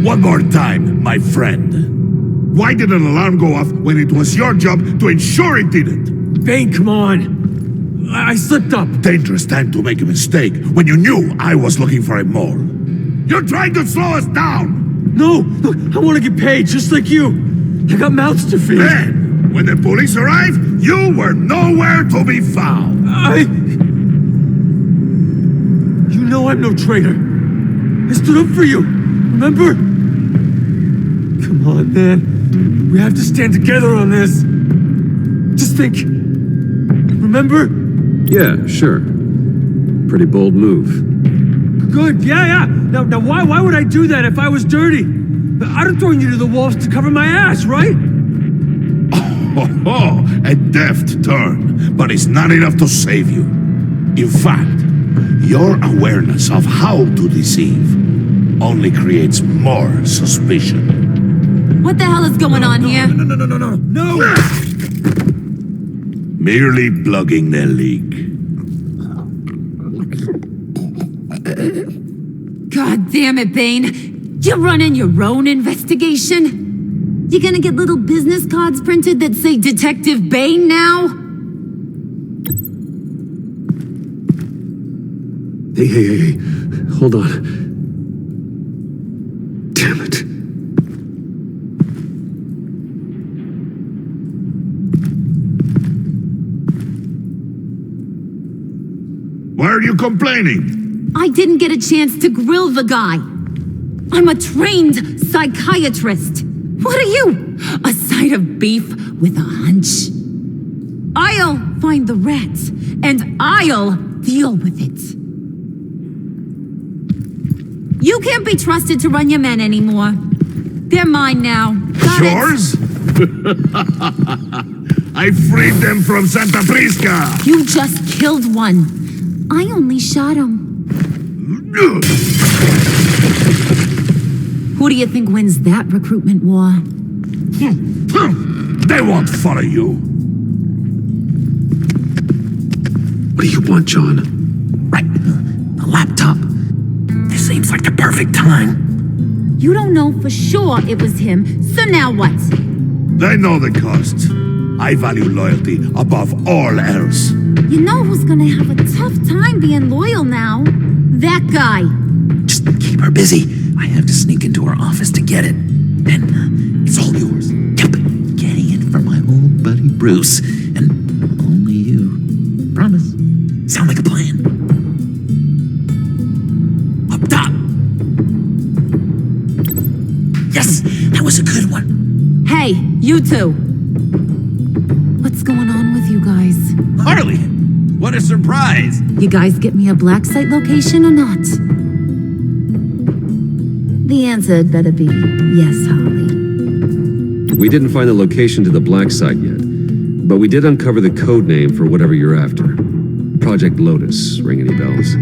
One more time, my friend. Why did an alarm go off when it was your job to ensure it didn't? Bane, come on! I slipped up! Dangerous time to make a mistake when you knew I was looking for a mole. You're trying to slow us down! No! Look, I want to get paid just like you! I got mouths to feed! Then, when the police arrived, you were nowhere to be found! You know I'm no traitor! I stood up for you! Remember? Come on, man. We have to stand together on this! Just think... Remember? Yeah, sure. Pretty bold move. Good, yeah. Now why would I do that if I was dirty? I'd have thrown you to the wolves to cover my ass, right? Oh, a deft turn, but it's not enough to save you. In fact, your awareness of how to deceive only creates more suspicion. What the hell is going on here? No! Merely plugging the leak. God damn it, Bane. You're running your own investigation? You gonna get little business cards printed that say Detective Bane now? Hey. Hold on. Damn it. Why are you complaining? I didn't get a chance to grill the guy. I'm a trained psychiatrist. What are you? A side of beef with a hunch? I'll find the rats, and I'll deal with it. You can't be trusted to run your men anymore. They're mine now. Got Yours? I freed them from Santa Prisca! it? You just killed one. I only shot him. Who do you think wins that recruitment war? They won't follow you. What do you want, John? Right. The laptop. This seems like the perfect time. You don't know for sure it was him, so now what? They know the cost. I value loyalty above all else. You know who's gonna have a tough time being loyal now? That guy. Just keep her busy. I have to sneak into her office to get it. Then it's all yours. Yep. Getting it from my old buddy Bruce. And only you. Promise. Sound like a plan. Up top. Yes, that was a good one. Hey, you two. What's going on with you guys? Harley, what a surprise. You guys get me a black site location or not? The answer had better be yes, Harley. We didn't find the location to the black site yet, but we did uncover the code name for whatever you're after. Project Lotus. Ring any bells?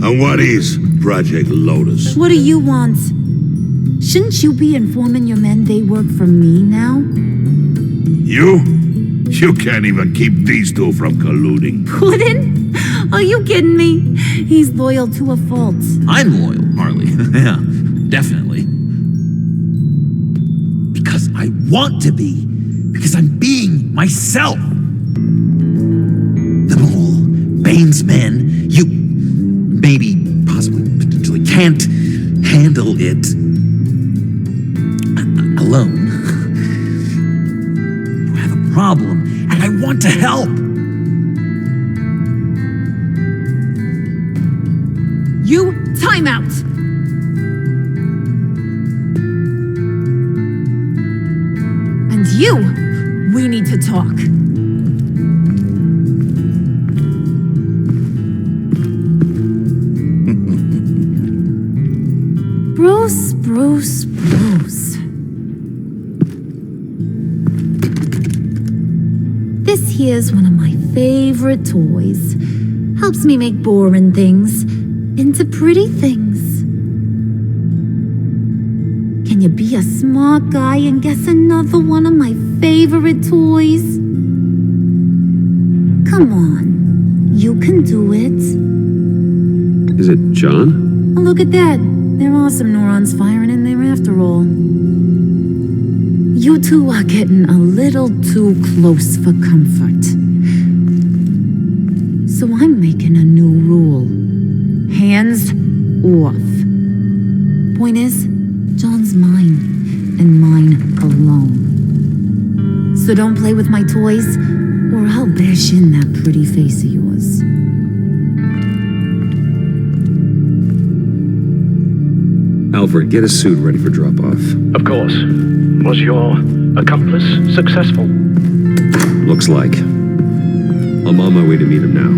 And what is Project Lotus? What do you want? Shouldn't you be informing your men they work for me now? You? You can't even keep these two from colluding. Puddin'? Are you kidding me? He's loyal to a fault. I'm loyal, Harley. Yeah, definitely. Because I want to be. Because I'm being myself. The Mole, Bane's men, you maybe, possibly, potentially can't handle it alone. You have a problem, and I want to help. You time out. And you, we need to talk. Bruce. This here's one of my favorite toys. Helps me make boring things into pretty things. Can you be a smart guy and guess another one of my favorite toys? Come on, you can do it. Is it John? Oh, look at that. There are some neurons firing in there after all. You two are getting a little too close for comfort. So I'm making a new rule. Hands off. Point is, John's mine, and mine alone. So don't play with my toys, or I'll bash in that pretty face of yours. Alfred, get a suit ready for drop-off. Of course. Was your accomplice successful? Looks like. I'm on my way to meet him now.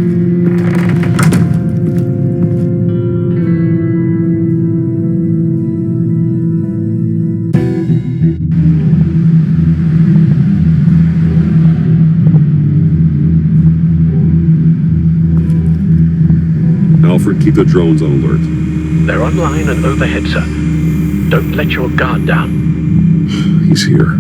Alfred, keep the drones on alert. They're online and overhead, sir. Don't let your guard down. He's here.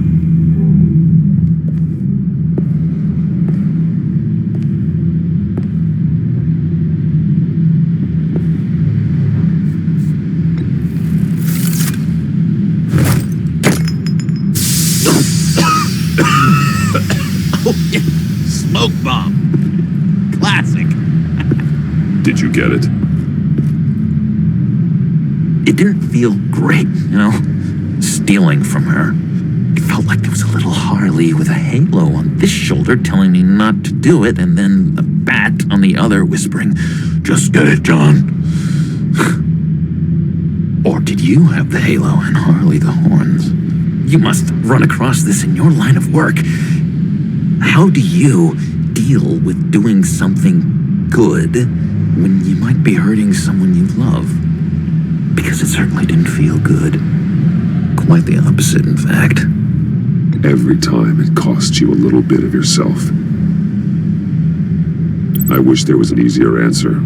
Oh, yeah. Smoke bomb. Classic. Did you get it? It didn't feel great, stealing from her. It felt like there was a little Harley with a halo on this shoulder telling me not to do it, and then a bat on the other whispering, "Just get it, John." Or did you have the halo and Harley the horns? You must run across this in your line of work. How do you deal with doing something good when you might be hurting someone you love? Because it certainly didn't feel good. Quite the opposite, in fact. Every time it costs you a little bit of yourself. I wish there was an easier answer.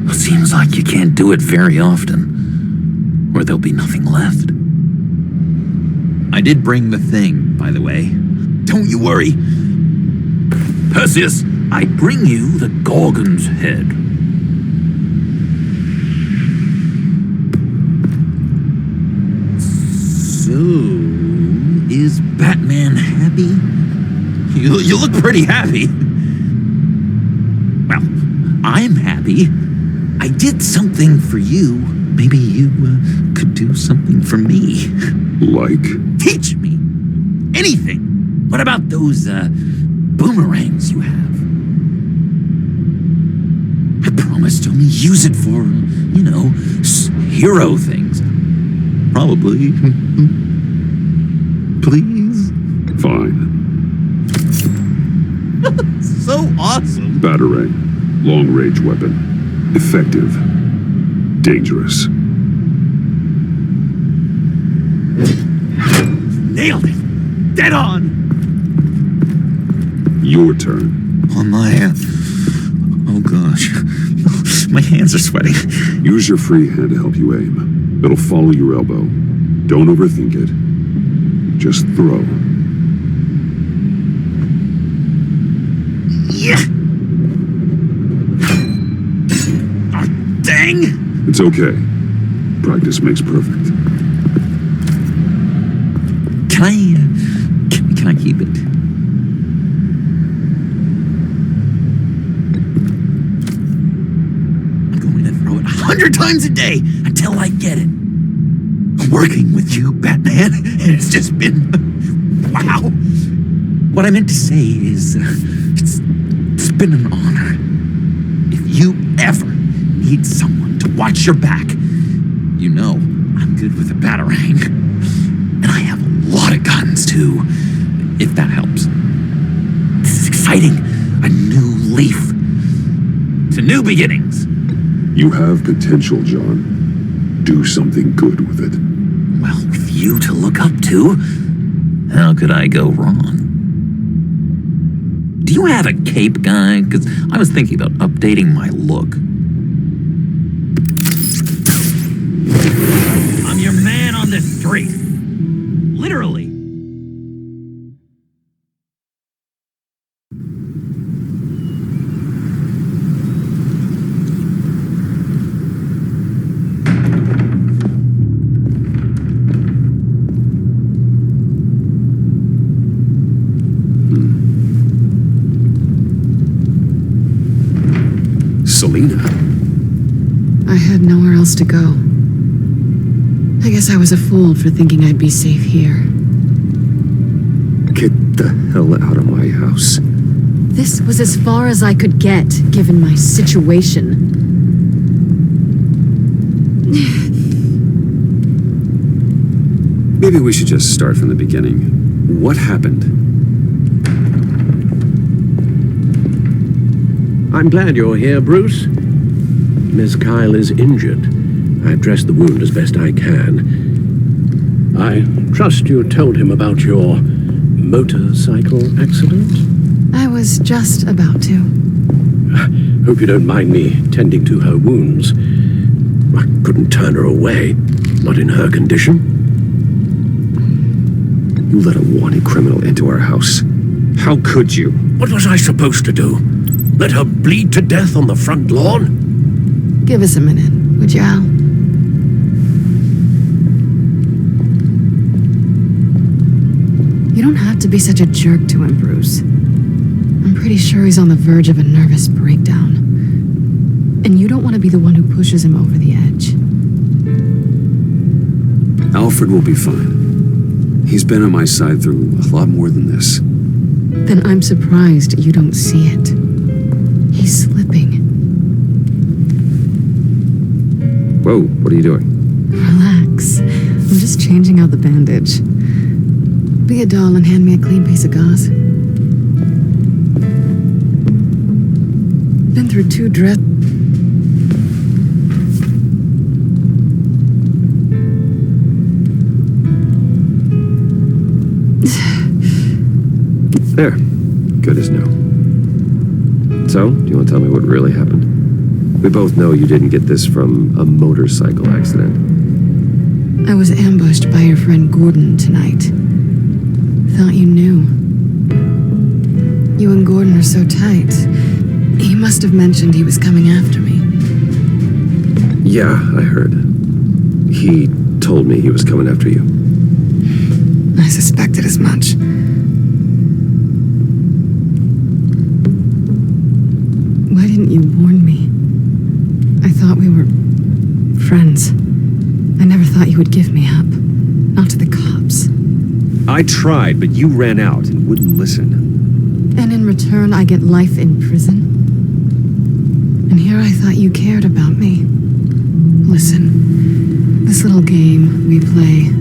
It seems like you can't do it very often, or there'll be nothing left. I did bring the thing, by the way. Don't you worry. Perseus, I bring you the Gorgon's head. So, is Batman happy? You look pretty happy. Well, I'm happy. I did something for you. Maybe you could do something for me. Like? Teach me. Anything. What about those boomerangs you have? I promised to only use it for, hero things. Probably. Please? Fine. So awesome. Batarang. Long-range weapon. Effective. Dangerous. Nailed it. Dead on. Your turn. On my oh gosh. My hands are sweating. Use your free hand to help you aim. It'll follow your elbow. Don't overthink it. Just throw. Yeah. Oh, dang. It's okay. Practice makes perfect. Can I keep it? I'm going to throw it 100 times a day until I get it. Working with you, Batman, it's just been wow. What I meant to say is, it's been an honor. If you ever need someone to watch your back, I'm good with a batarang. And I have a lot of guns, too, if that helps. This is exciting. A new leaf. To new beginnings. You have potential, John. Do something good with it. Well, with you to look up to, how could I go wrong? Do you have a cape, guy? Because I was thinking about updating my look. I'm your man on the street. Literally. Selina. I had nowhere else to go. I guess I was a fool for thinking I'd be safe here. Get the hell out of my house. This was as far as I could get, given my situation. Maybe we should just start from the beginning. What happened? I'm glad you're here, Bruce. Miss Kyle is injured. I've dressed the wound as best I can. I trust you told him about your motorcycle accident? I was just about to. Hope you don't mind me tending to her wounds. I couldn't turn her away, not in her condition. You let a wanted criminal into our house. How could you? What was I supposed to do? Let her bleed to death on the front lawn? Give us a minute, would you, Al? You don't have to be such a jerk to him, Bruce. I'm pretty sure he's on the verge of a nervous breakdown. And you don't want to be the one who pushes him over the edge. Alfred will be fine. He's been on my side through a lot more than this. Then I'm surprised you don't see it. He's slipping. Whoa, what are you doing? Relax. I'm just changing out the bandage. Be a doll and hand me a clean piece of gauze. Been through 2 dread... There. Good as new. So, do you want to tell me what really happened? We both know you didn't get this from a motorcycle accident. I was ambushed by your friend Gordon tonight. Thought you knew. You and Gordon are so tight. He must have mentioned he was coming after me. Yeah, I heard. He told me he was coming after you. I suspected as much. Why didn't you warn me? I thought we were friends. I never thought you would give me up. Not to the cops. I tried, but you ran out and wouldn't listen. And in return, I get life in prison? And here I thought you cared about me. Listen, this little game we play,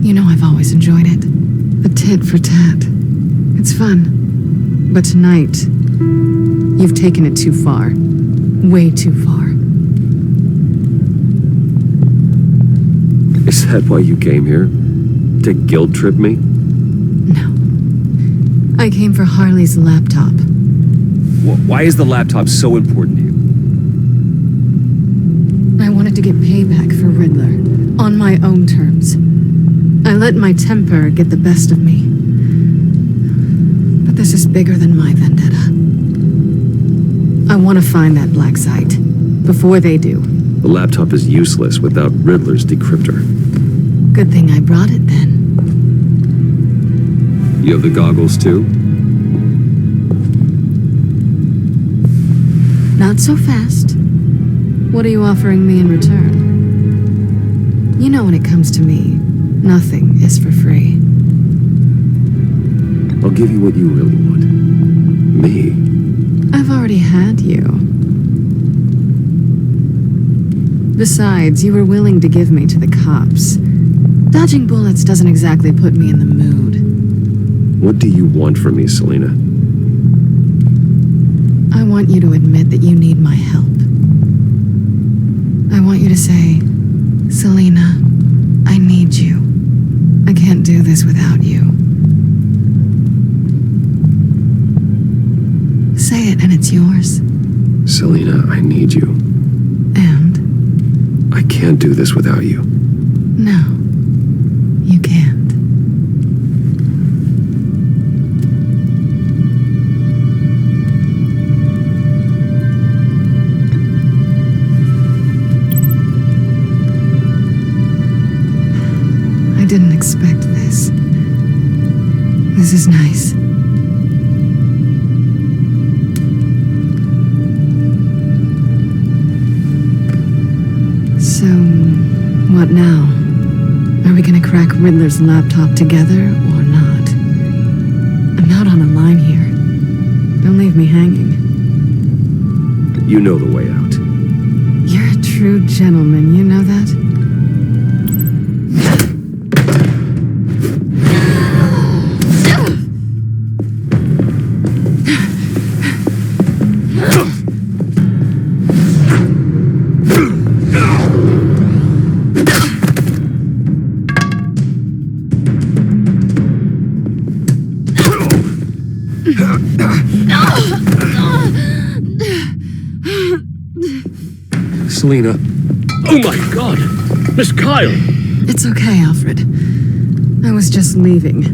you know I've always enjoyed it. A tit for tat. It's fun. But tonight, you've taken it too far. Way too far. Is that why you came here? To guilt trip me? No. I came for Harley's laptop. Why is the laptop so important to you? I wanted to get payback for Riddler. On my own terms. I let my temper get the best of me. But this is bigger than my vendetta. I want to find that black site. Before they do. The laptop is useless without Riddler's decryptor. Good thing I brought it then. You have the goggles too? Not so fast. What are you offering me in return? You know when it comes to me, nothing is for free. I'll give you what you really want. Me. I've already had you. Besides, you were willing to give me to the cops. Dodging bullets doesn't exactly put me in the mood. What do you want from me, Selina? I want you to admit that you need my help. I want you to say, Selina, I need you. I can't do this without you. Say it and it's yours. Selina, I need you. And? I can't do this without you. No, you can't. I didn't expect this. This is nice. So, what now? Are we gonna crack Riddler's laptop together or not? I'm out on a line here. Don't leave me hanging. You know the way out. You're a true gentleman, you know that? Selina. Oh my God! Miss Kyle! It's okay, Alfred. I was just leaving.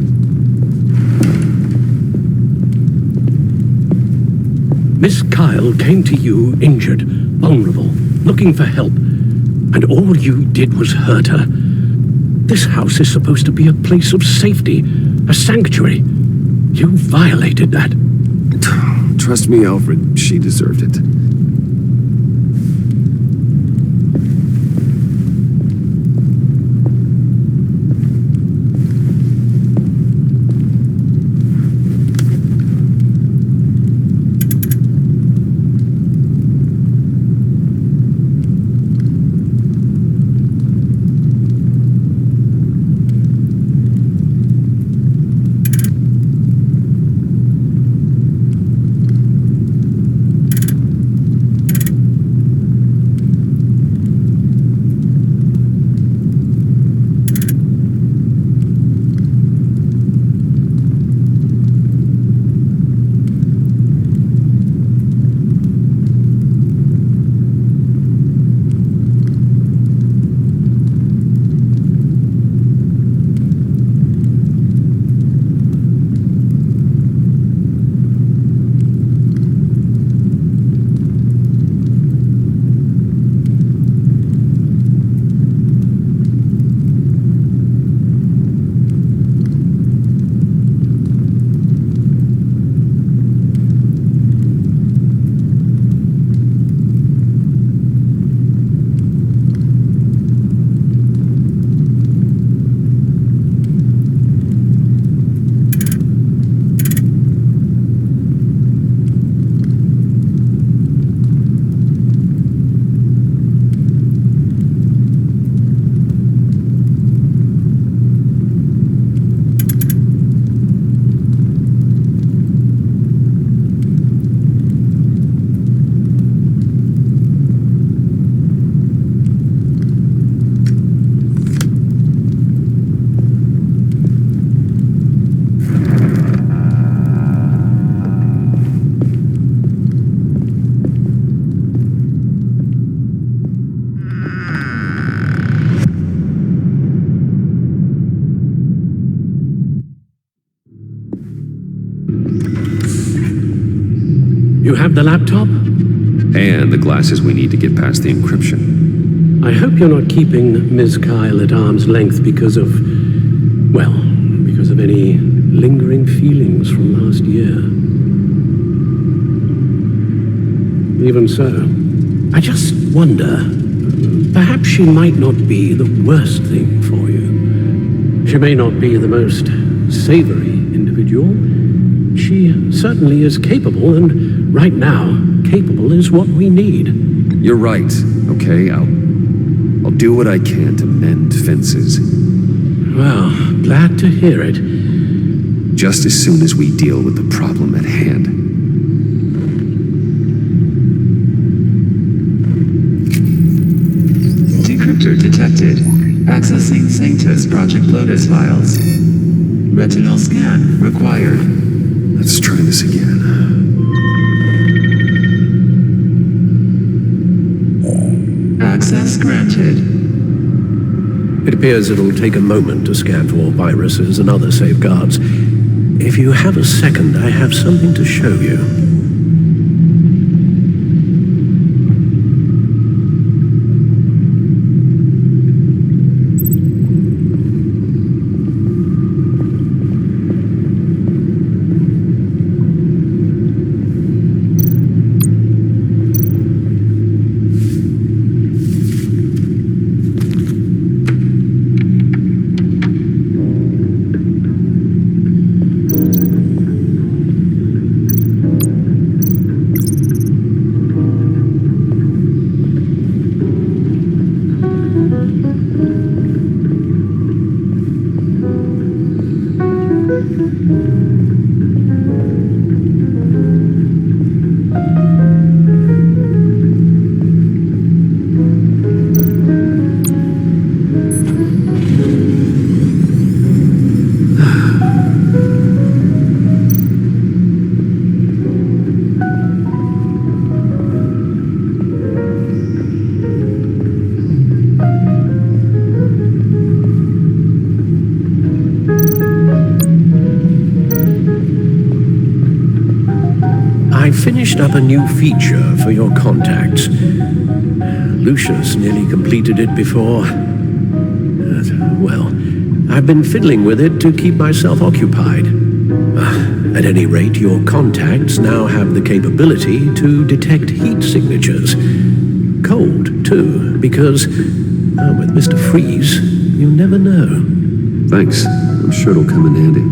Miss Kyle came to you injured, vulnerable, looking for help. And all you did was hurt her. This house is supposed to be a place of safety, a sanctuary. You violated that. Trust me, Alfred, she deserved it. You have the laptop? And the glasses we need to get past the encryption. I hope you're not keeping Ms. Kyle at arm's length because of any lingering feelings from last year. Even so, I just wonder, perhaps she might not be the worst thing for you. She may not be the most savory individual. She certainly is capable, and right now, capable is what we need. You're right, okay? I'll do what I can to mend fences. Well, glad to hear it. Just as soon as we deal with the problem at hand. Decryptor detected. Accessing Sanctus Project Lotus files. Retinal scan required. Let's try this again. Access granted. It appears it'll take a moment to scan for viruses and other safeguards. If you have a second, I have something to show you. Finished up a new feature for your contacts. Lucius nearly completed it before. Well, I've been fiddling with it to keep myself occupied. At any rate, your contacts now have the capability to detect heat signatures. Cold, too, because, with Mr. Freeze, you never know. Thanks. I'm sure it'll come in handy.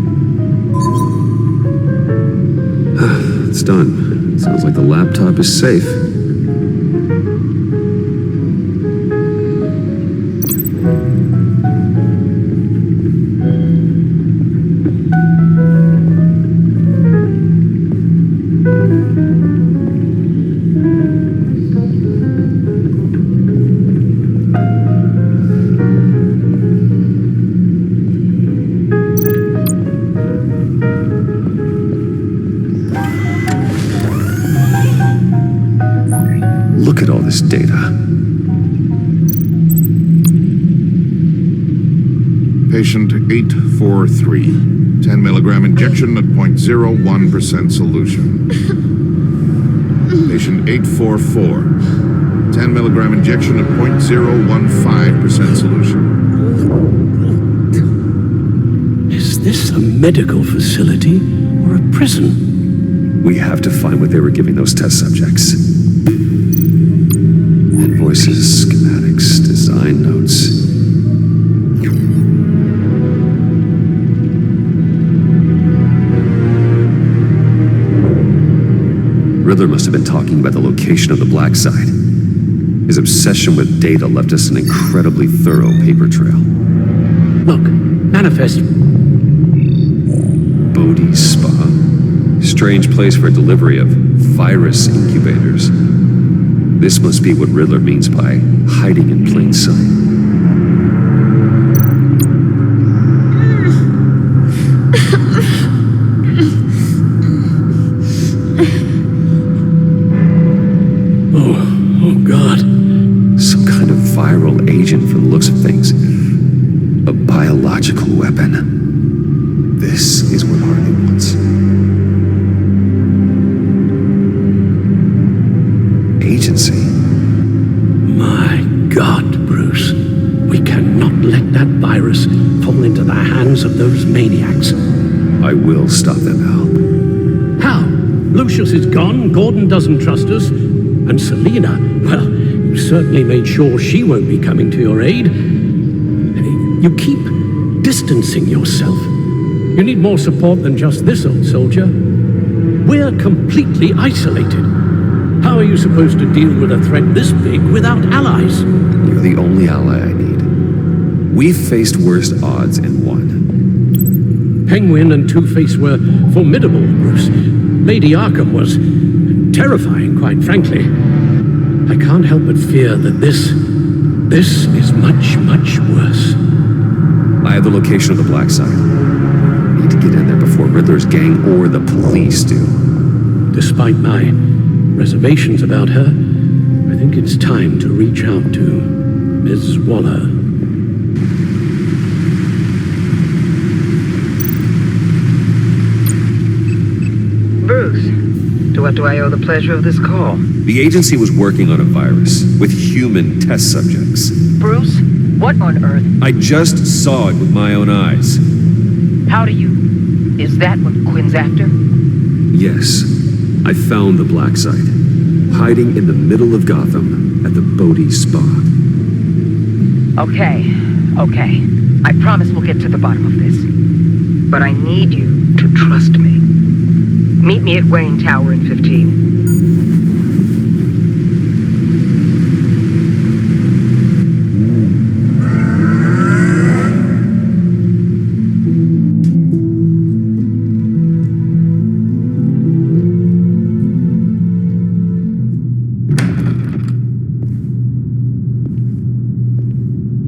It's done. Sounds like the laptop is safe. Look at all this data. Patient 843. 10 milligram injection at 0.01% solution. Patient 844. 10 milligram injection at 0.015% solution. Is this a medical facility or a prison? We have to find what they were giving those test subjects. Invoices, schematics, design notes. Riddler must have been talking about the location of the black site. His obsession with data left us an incredibly thorough paper trail. Look, manifest. Bodhi's Spa. Strange place for delivery of virus incubators. This must be what Riddler means by hiding in plain sight. Oh God. Some kind of viral agent from the looks of things. A biological weapon. This is what Harley wants. virus fall into the hands of those maniacs. I will stop them, Al. How? Lucius is gone, Gordon doesn't trust us, and Selina, well, you certainly made sure she won't be coming to your aid. You keep distancing yourself. You need more support than just this old soldier. We're completely isolated. How are you supposed to deal with a threat this big without allies? You're the only ally I need. We've faced worse odds and won. Penguin and Two-Face were formidable, Bruce. Lady Arkham was terrifying, quite frankly. I can't help but fear that this is much, much worse. I have the location of the Black Site. I need to get in there before Riddler's gang or the police do. Despite my reservations about her, I think it's time to reach out to Ms. Waller. Bruce, to what do I owe the pleasure of this call? The agency was working on a virus with human test subjects. Bruce, what on earth? I just saw it with my own eyes. How do you... Is that what Quinn's after? Yes, I found the Black Site, hiding in the middle of Gotham at the Bodhi Spa. Okay. I promise we'll get to the bottom of this. But I need you to trust me. Meet me at Wayne Tower in 15.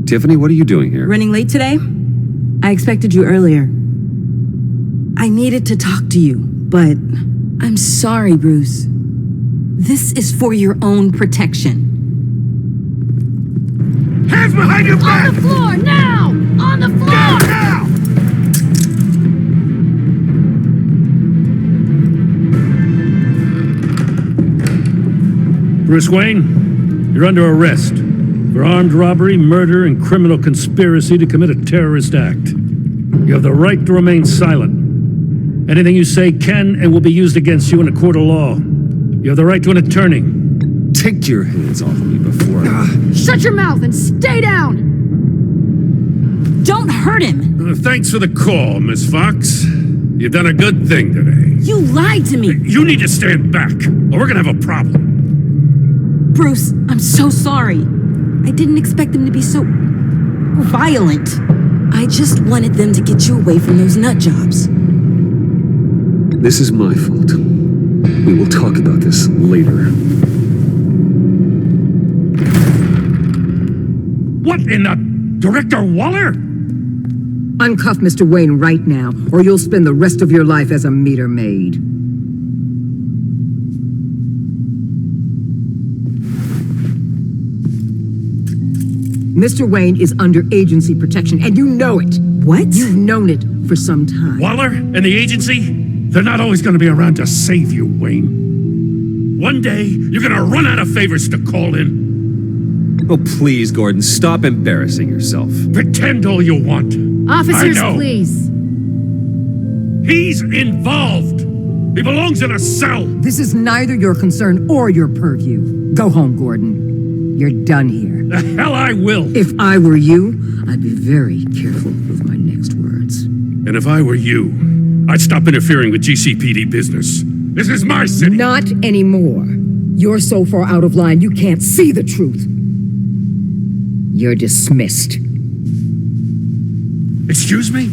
Tiffany, what are you doing here? Running late today? I expected you earlier. I needed to talk to you, but I'm sorry, Bruce. This is for your own protection. Hands behind your back! On the floor, now! On the floor! Down now! Bruce Wayne, you're under arrest for armed robbery, murder, and criminal conspiracy to commit a terrorist act. You have the right to remain silent. Anything you say can and will be used against you in a court of law. You have the right to an attorney. Take your hands off me before Shut your mouth and stay down! Don't hurt him! Thanks for the call, Miss Fox. You've done a good thing today. You lied to me! You need to stand back, or we're gonna have a problem. Bruce, I'm so sorry. I didn't expect them to be so violent. I just wanted them to get you away from those nut jobs. This is my fault. We will talk about this later. What in the... Director Waller? Uncuff Mr. Wayne right now, or you'll spend the rest of your life as a meter maid. Mr. Wayne is under agency protection, and you know it. What? You've known it for some time. Waller and the agency? They're not always going to be around to save you, Wayne. One day, you're going to run out of favors to call in. Oh, please, Gordon, stop embarrassing yourself. Pretend all you want. Officers, I know. please. He's involved. He belongs in a cell. This is neither your concern or your purview. Go home, Gordon. You're done here. The hell I will. If I were you, I'd be very careful with my next words. And if I were you, I'd stop interfering with GCPD business. This is my city. Not anymore. You're so far out of line you can't see the truth. You're dismissed. Excuse me?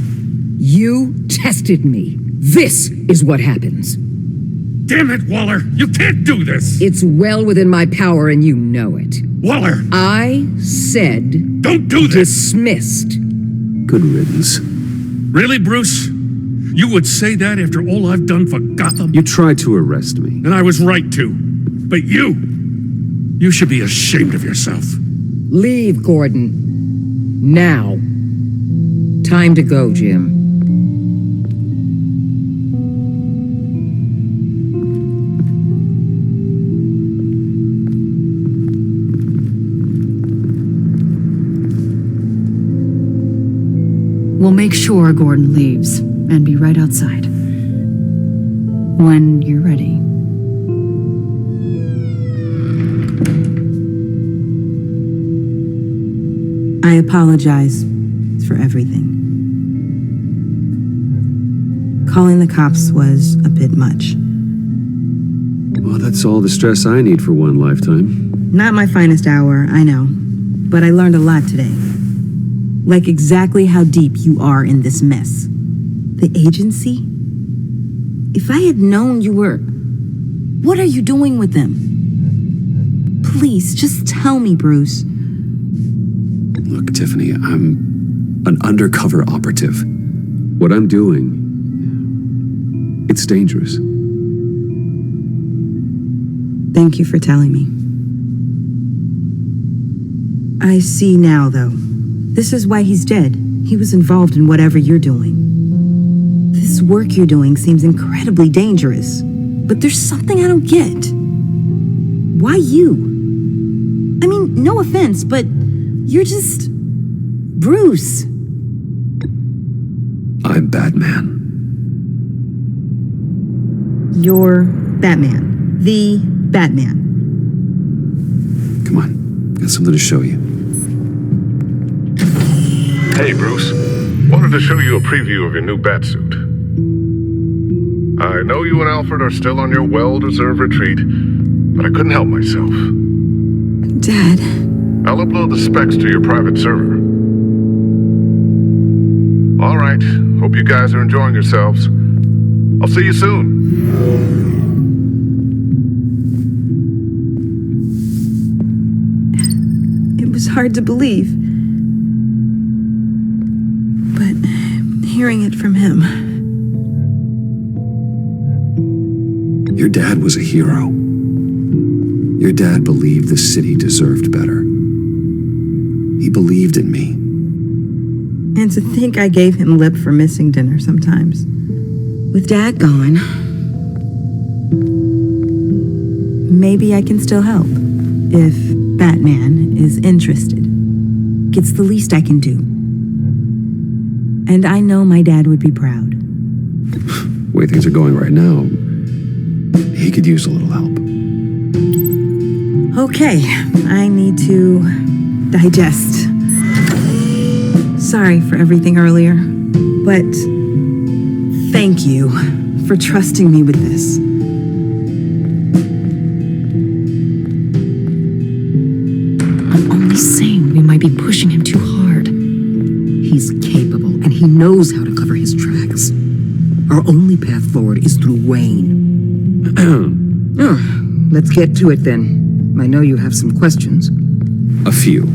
You tested me. This is what happens. Damn it, Waller! You can't do this! It's well within my power and you know it. Waller! I said... Don't do this! Dismissed. Good riddance. Really, Bruce? You would say that after all I've done for Gotham? You tried to arrest me. And I was right to. But you should be ashamed of yourself. Leave, Gordon. Now. Time to go, Jim. We'll make sure Gordon leaves, and be right outside. When you're ready. I apologize for everything. Calling the cops was a bit much. Well, that's all the stress I need for one lifetime. Not my finest hour, I know. But I learned a lot today. Like exactly how deep you are in this mess. The agency? If I had known you were... What are you doing with them? Please, just tell me, Bruce. Look, Tiffany, I'm an undercover operative. What I'm doing, it's dangerous. Thank you for telling me. I see now, though. This is why he's dead. He was involved in whatever you're doing. This work you're doing seems incredibly dangerous. But there's something I don't get. Why you? I mean, no offense, but you're just... Bruce. I'm Batman. You're Batman. The Batman. Come on, got something to show you. Hey, Bruce. Wanted to show you a preview of your new Batsuit. I know you and Alfred are still on your well-deserved retreat, but I couldn't help myself. Dad. I'll upload the specs to your private server. All right. Hope you guys are enjoying yourselves. I'll see you soon. It was hard to believe. But hearing it from him... Your dad was a hero. Your dad believed the city deserved better. He believed in me. And to think I gave him lip for missing dinner sometimes. With Dad gone, maybe I can still help. If Batman is interested. It's the least I can do. And I know my dad would be proud. The way things are going right now, he could use a little help. Okay, I need to digest. Sorry for everything earlier, but thank you for trusting me with this. I'm only saying we might be pushing him too hard. He's capable, and he knows how to cover his tracks. Our only path forward is through Wayne. Let's get to it then. I know you have some questions. A few.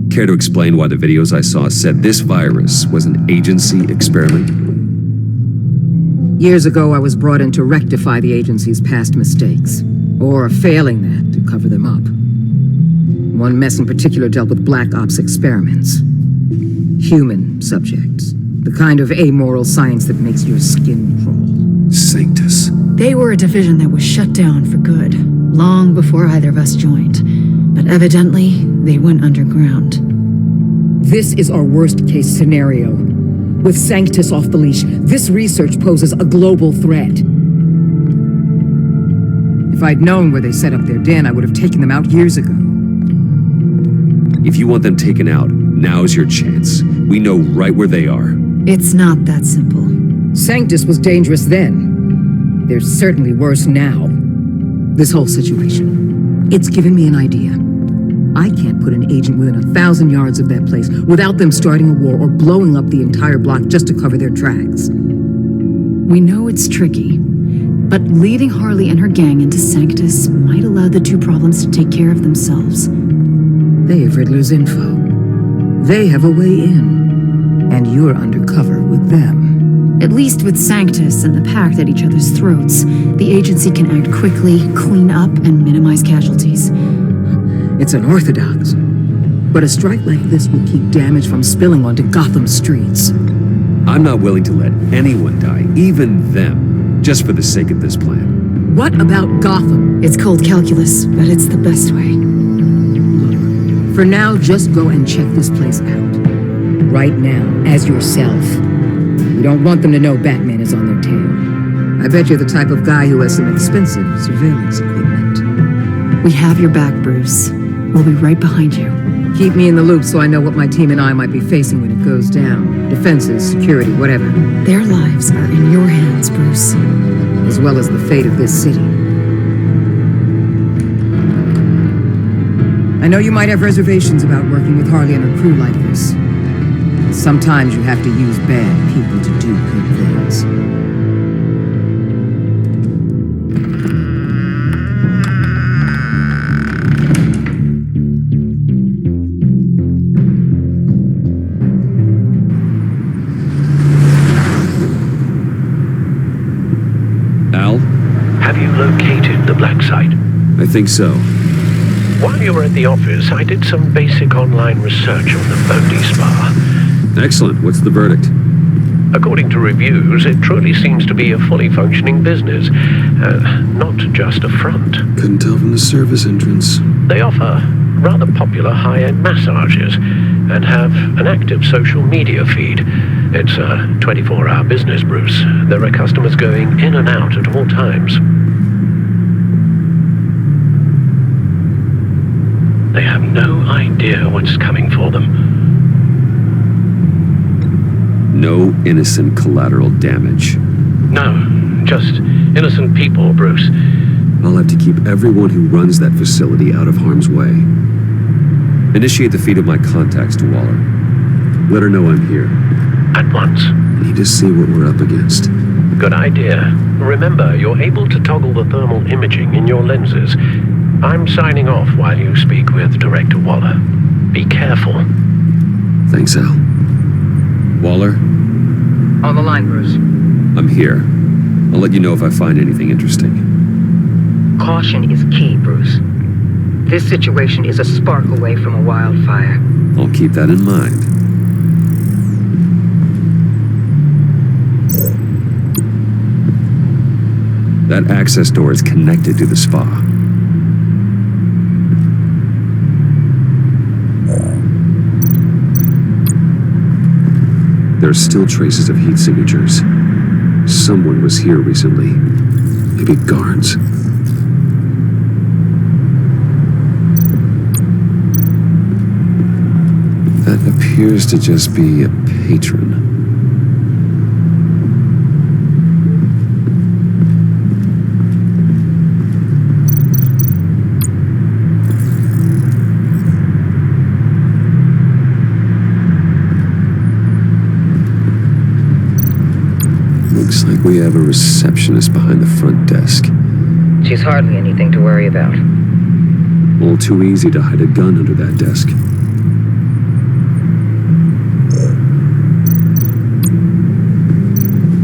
Care to explain why the videos I saw said this virus was an agency experiment? Years ago, I was brought in to rectify the agency's past mistakes, or failing that, to cover them up. One mess in particular dealt with Black Ops experiments. Human subjects. The kind of amoral science that makes your skin crawl. Sanctus. They were a division that was shut down for good, long before either of us joined. But evidently, they went underground. This is our worst-case scenario. With Sanctus off the leash, this research poses a global threat. If I'd known where they set up their den, I would have taken them out years ago. If you want them taken out, now's your chance. We know right where they are. It's not that simple. Sanctus was dangerous then. They're certainly worse now. This whole situation, it's given me an idea. I can't put an agent within 1,000 yards of that place without them starting a war or blowing up the entire block just to cover their tracks. We know it's tricky, but leading Harley and her gang into Sanctus might allow the two problems to take care of themselves. They have Riddler's info. They have a way in, and you're undercover with them. At least with Sanctus and the Pact at each other's throats, the agency can act quickly, clean up, and minimize casualties. It's unorthodox, but a strike like this will keep damage from spilling onto Gotham streets. I'm not willing to let anyone die, even them, just for the sake of this plan. What about Gotham? It's cold calculus, but it's the best way. Look, for now, just go and check this place out. right now, as yourself. We don't want them to know Batman is on their tail. I bet you're the type of guy who has some expensive surveillance equipment. We have your back, Bruce. We'll be right behind you. Keep me in the loop so I know what my team and I might be facing when it goes down. Defenses, security, whatever. Their lives are in your hands, Bruce. As well as the fate of this city. I know you might have reservations about working with Harley and her crew like this. Sometimes you have to use bad people to do good things. Al? Have you located the black site? I think so. While you were at the office, I did some basic online research on the Bodhi Spa. Excellent. What's the verdict? According to reviews, it truly seems to be a fully functioning business, not just a front. Couldn't tell from the service entrance. They offer rather popular high-end massages and have an active social media feed. It's a 24-hour business, Bruce. There are customers going in and out at all times. They have no idea what's coming for them. No innocent collateral damage. No, just innocent people, Bruce. I'll have to keep everyone who runs that facility out of harm's way. Initiate the feed of my contacts to Waller. Let her know I'm here. At once. I need to see what we're up against. Good idea. Remember, you're able to toggle the thermal imaging in your lenses. I'm signing off while you speak with Director Waller. Be careful. Thanks, Al. Waller? On the line, Bruce. I'm here. I'll let you know if I find anything interesting. Caution is key, Bruce. This situation is a spark away from a wildfire. I'll keep that in mind. That access door is connected to the spa. There are still traces of heat signatures. Someone was here recently. Maybe guards. That appears to just be a patron. Looks like we have a receptionist behind the front desk. She's hardly anything to worry about. All too easy to hide a gun under that desk.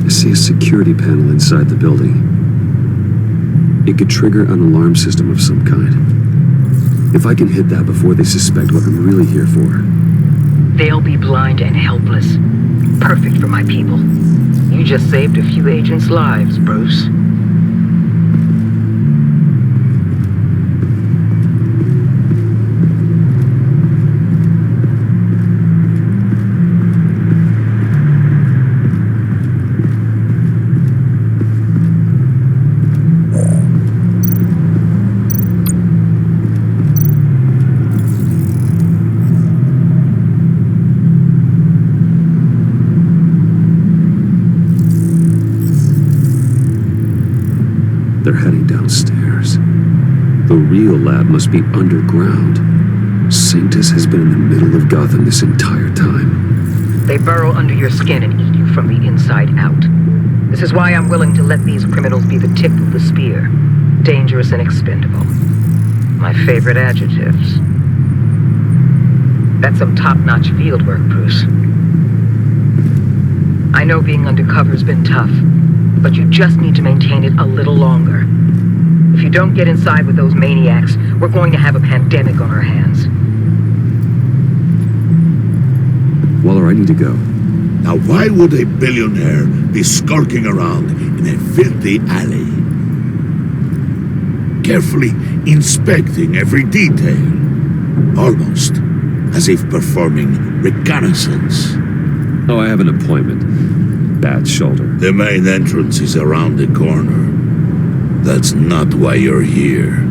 I see a security panel inside the building. It could trigger an alarm system of some kind. If I can hit that before they suspect what I'm really here for. They'll be blind and helpless. Perfect for my people. You just saved a few agents' lives, Bruce. They're heading downstairs. The real lab must be underground. Sanctus has been in the middle of Gotham this entire time. They burrow under your skin and eat you from the inside out. This is why I'm willing to let these criminals be the tip of the spear. Dangerous and expendable. My favorite adjectives. That's some top-notch field work, Bruce. I know being undercover's been tough, but you just need to maintain it a little longer. If you don't get inside with those maniacs, we're going to have a pandemic on our hands. Waller, I need to go. Now why would a billionaire be skulking around in a filthy alley? Carefully inspecting every detail. Almost as if performing reconnaissance. Oh, I have an appointment. Bad shoulder. The main entrance is around the corner. That's not why you're here.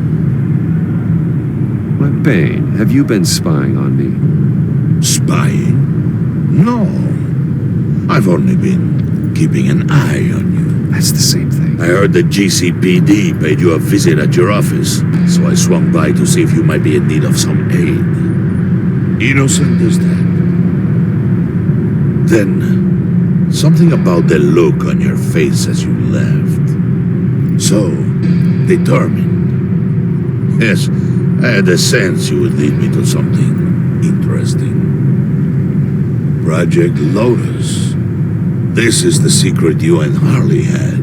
Why, Bane, have you been spying on me? Spying? No. I've only been keeping an eye on you. That's the same thing. I heard the GCPD paid you a visit at your office, so I swung by to see if you might be in need of some aid. Innocent as that. Then, something about the look on your face as you left. So, determined. Yes, I had a sense you would lead me to something interesting. Project Lotus. This is the secret you and Harley had.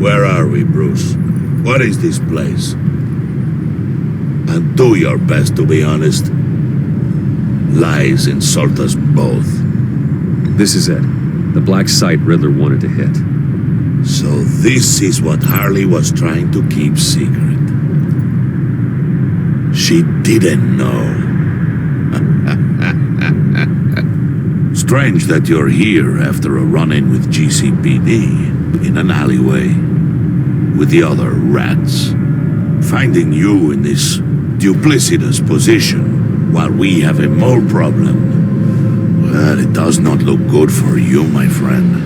Where are we, Bruce? What is this place? And do your best to be honest. Lies insult us both. This is it. The black site Riddler wanted to hit. So this is what Harley was trying to keep secret. She didn't know. Strange that you're here after a run-in with GCPD in an alleyway with the other rats. Finding you in this duplicitous position while we have a mole problem. Well, it does not look good for you, my friend.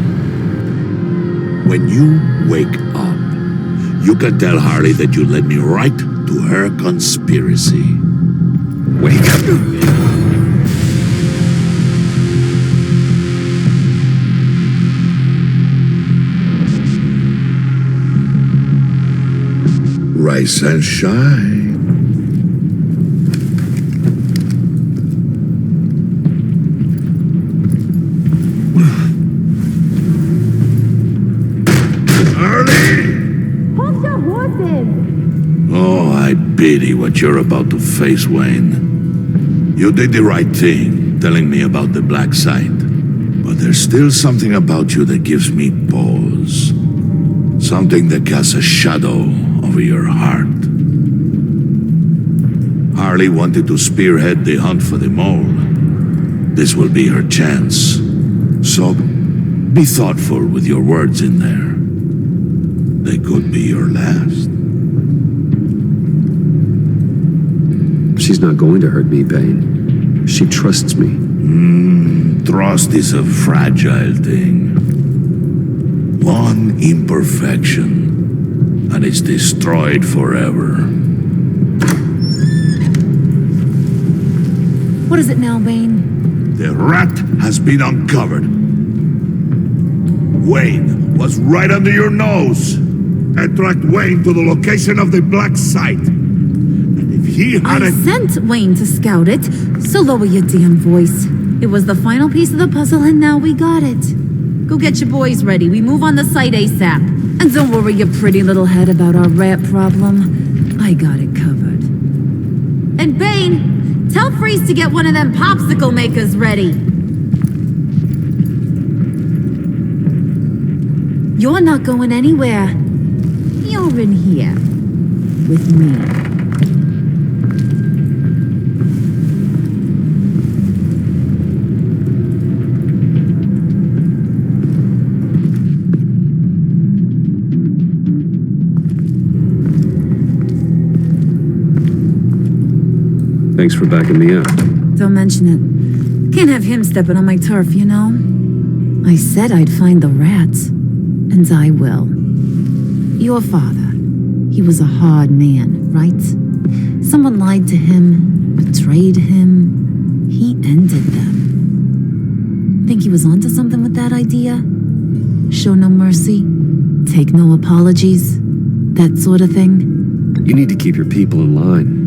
When you wake up, you can tell Harley that you led me right to her conspiracy. Wake up. Rise and shine. Oh, I pity what you're about to face, Wayne. You did the right thing, telling me about the black site. But there's still something about you that gives me pause. Something that casts a shadow over your heart. Harley wanted to spearhead the hunt for the mole. This will be her chance. So, be thoughtful with your words in there. They could be your last. She's not going to hurt me, Bane. She trusts me. Trust is a fragile thing. One imperfection, and it's destroyed forever. What is it now, Bane? The rat has been uncovered. Wayne was right under your nose. I tracked Wayne to the location of the black site. And if he had I sent Wayne to scout it, so lower your damn voice. It was the final piece of the puzzle, and now we got it. Go get your boys ready. We move on the site ASAP. And don't worry your pretty little head about our rat problem. I got it covered. And Bane, tell Freeze to get one of them popsicle makers ready. You're not going anywhere. You're in here. With me. Thanks for backing me up. Don't mention it. Can't have him stepping on my turf, you know? I said I'd find the rats. And I will. Your father. He was a hard man, right? Someone lied to him, betrayed him. He ended them. Think he was onto something with that idea? Show no mercy? Take no apologies? That sort of thing? You need to keep your people in line.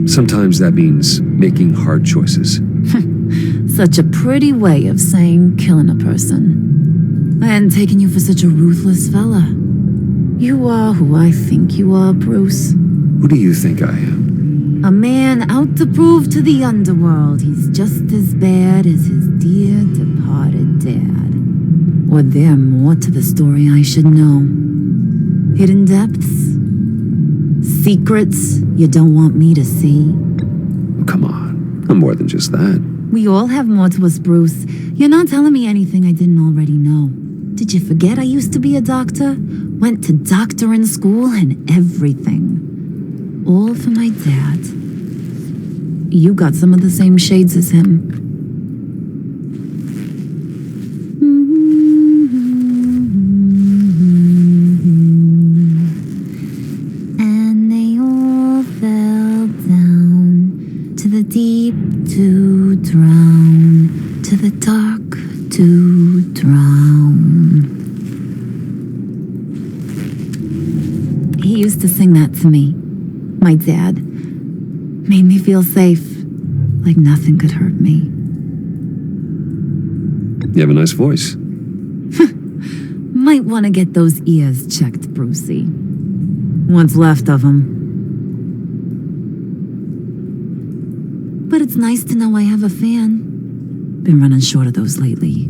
Sometimes that means making hard choices. Such a pretty way of saying killing a person. I hadn't taken you for such a ruthless fella. You are who I think you are, Bruce. Who do you think I am? A man out to prove to the underworld he's just as bad as his dear departed dad. Or there more to the story I should know. Hidden depths? Secrets you don't want me to see? Oh, come on. I'm more than just that. We all have more to us, Bruce. You're not telling me anything I didn't already know. Did you forget I used to be a doctor? Went to doctoring school and everything. All for my dad. You got some of the same shades as him. And they all fell down to the deep to drown, to the dark to drown. He used to sing that to me. My dad. Made me feel safe, like nothing could hurt me. You have a nice voice. Might want to get those ears checked, Brucey. What's left of them. But it's nice to know I have a fan. Been running short of those lately.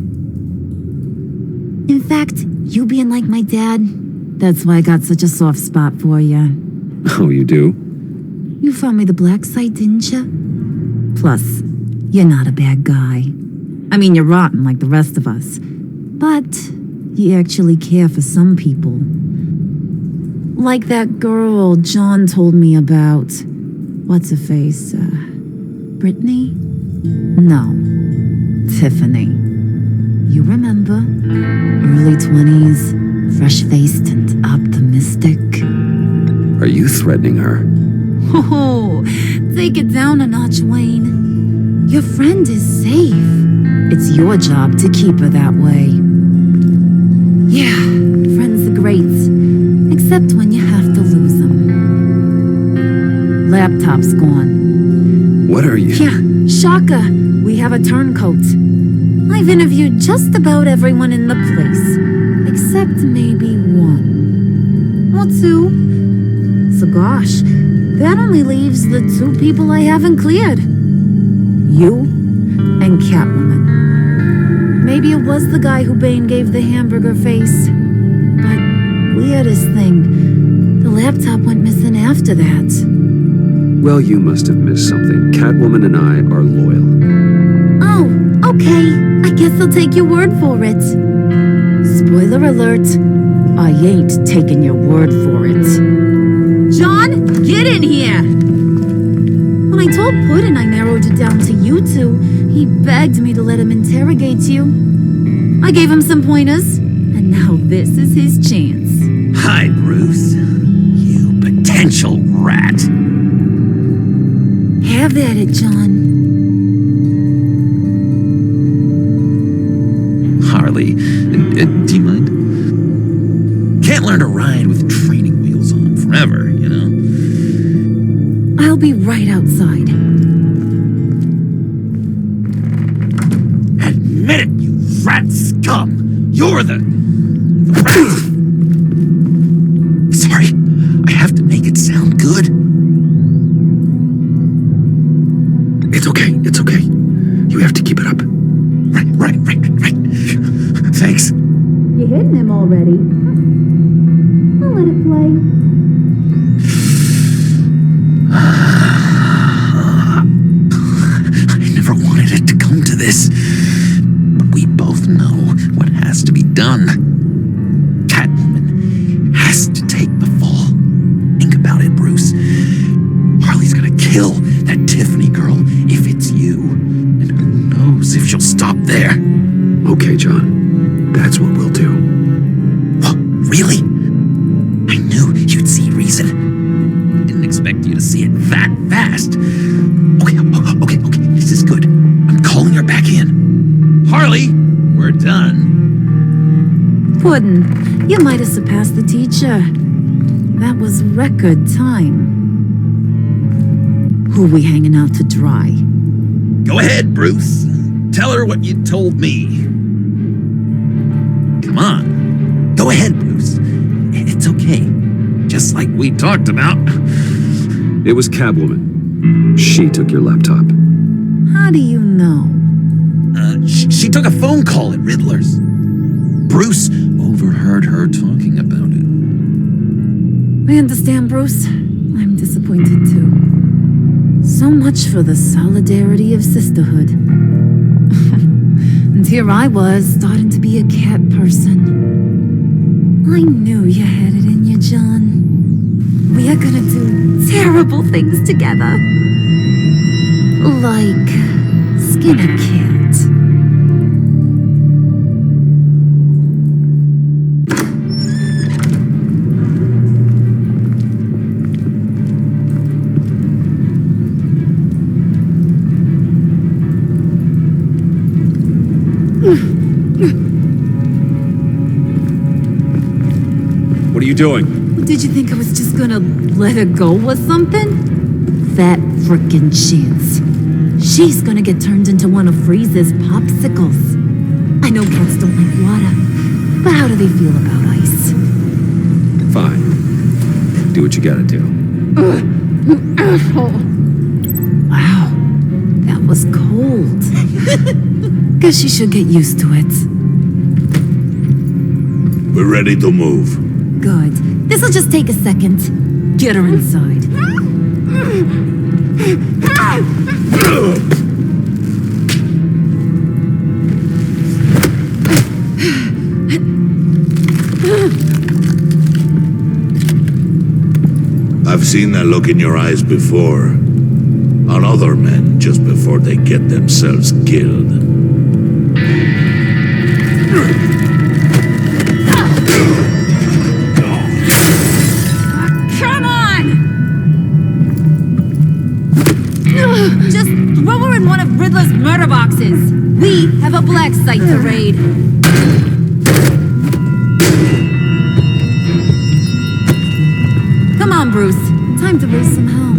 In fact, you being like my dad, that's why I got such a soft spot for you. Oh, you do? You found me the black site, didn't you? Plus, you're not a bad guy. I mean, you're rotten like the rest of us. But you actually care for some people. Like that girl John told me about. What's her face? Brittany? No. Tiffany. You remember? Early 20s, fresh-faced and optimistic. Are you threatening her? Oh, take it down a notch, Wayne. Your friend is safe. It's your job to keep her that way. Yeah, friends are great. Except when you have to lose them. Laptop's gone. What are you? Yeah, shocker. We have a turncoat. I've interviewed just about everyone in the place. Except maybe one. Or two. So gosh, that only leaves the two people I haven't cleared. You and Catwoman. Maybe it was the guy who Bane gave the hamburger face. But weirdest thing, the laptop went missing after that. Well, you must have missed something. Catwoman and I are loyal. Oh, okay. I guess I'll take your word for it. Spoiler alert, I ain't taking your word for it. John, get in here! When I told Puddin' I narrowed it down to you two, he begged me to let him interrogate you. I gave him some pointers, and now this is his chance. Hi, Bruce. You potential rat. Have at it, John. Harley, do you mind? Can't learn to ride with training wheels on forever, you know? I'll be right outside. Admit it, you rat scum! You're the rat! Sorry, I have to make it sound good. It's okay, it's okay. You have to keep it up. Right. Thanks. You hitting him already? I'll let it play. I never wanted it to come to this. But we both know what has to be done. Catwoman has to take the fall. Think about it, Bruce. Harley's gonna kill that Tiffany girl if it's you. And who knows if she'll stop there. Okay, John. That's what we'll do. What? Really? I knew you'd see reason. Didn't expect you to see it that fast. Okay. This is good. I'm calling her back in. Harley, we're done. Puddin', you might have surpassed the teacher. That was record time. Who we hanging out to dry? Go ahead, Bruce. Tell her what you told me. Come on. Go ahead, Bruce. It's okay. Just like we talked about. It was Catwoman. She took your laptop. How do you know? She took a phone call at Riddler's. Bruce overheard her talking about it. I understand, Bruce. I'm disappointed too. So much for the solidarity of sisterhood. here I was, starting to be a cat person. I knew you had it in you, John. We are gonna do terrible things together. Like skin a cat. What are you doing? Did you think I was just gonna let her go or something? That frickin' chance. She's gonna get turned into one of Freeze's popsicles. I know cats don't like water, but how do they feel about ice? Fine. Do what you gotta do. You asshole. Wow, that was cold. Guess she should get used to it. We're ready to move. Good. This'll just take a second. Get her inside. I've seen that look in your eyes before. On other men just before they get themselves killed. Come on! Just throw her in one of Riddler's murder boxes. We have a black site to raid. Come on, Bruce. Time to raise some hell.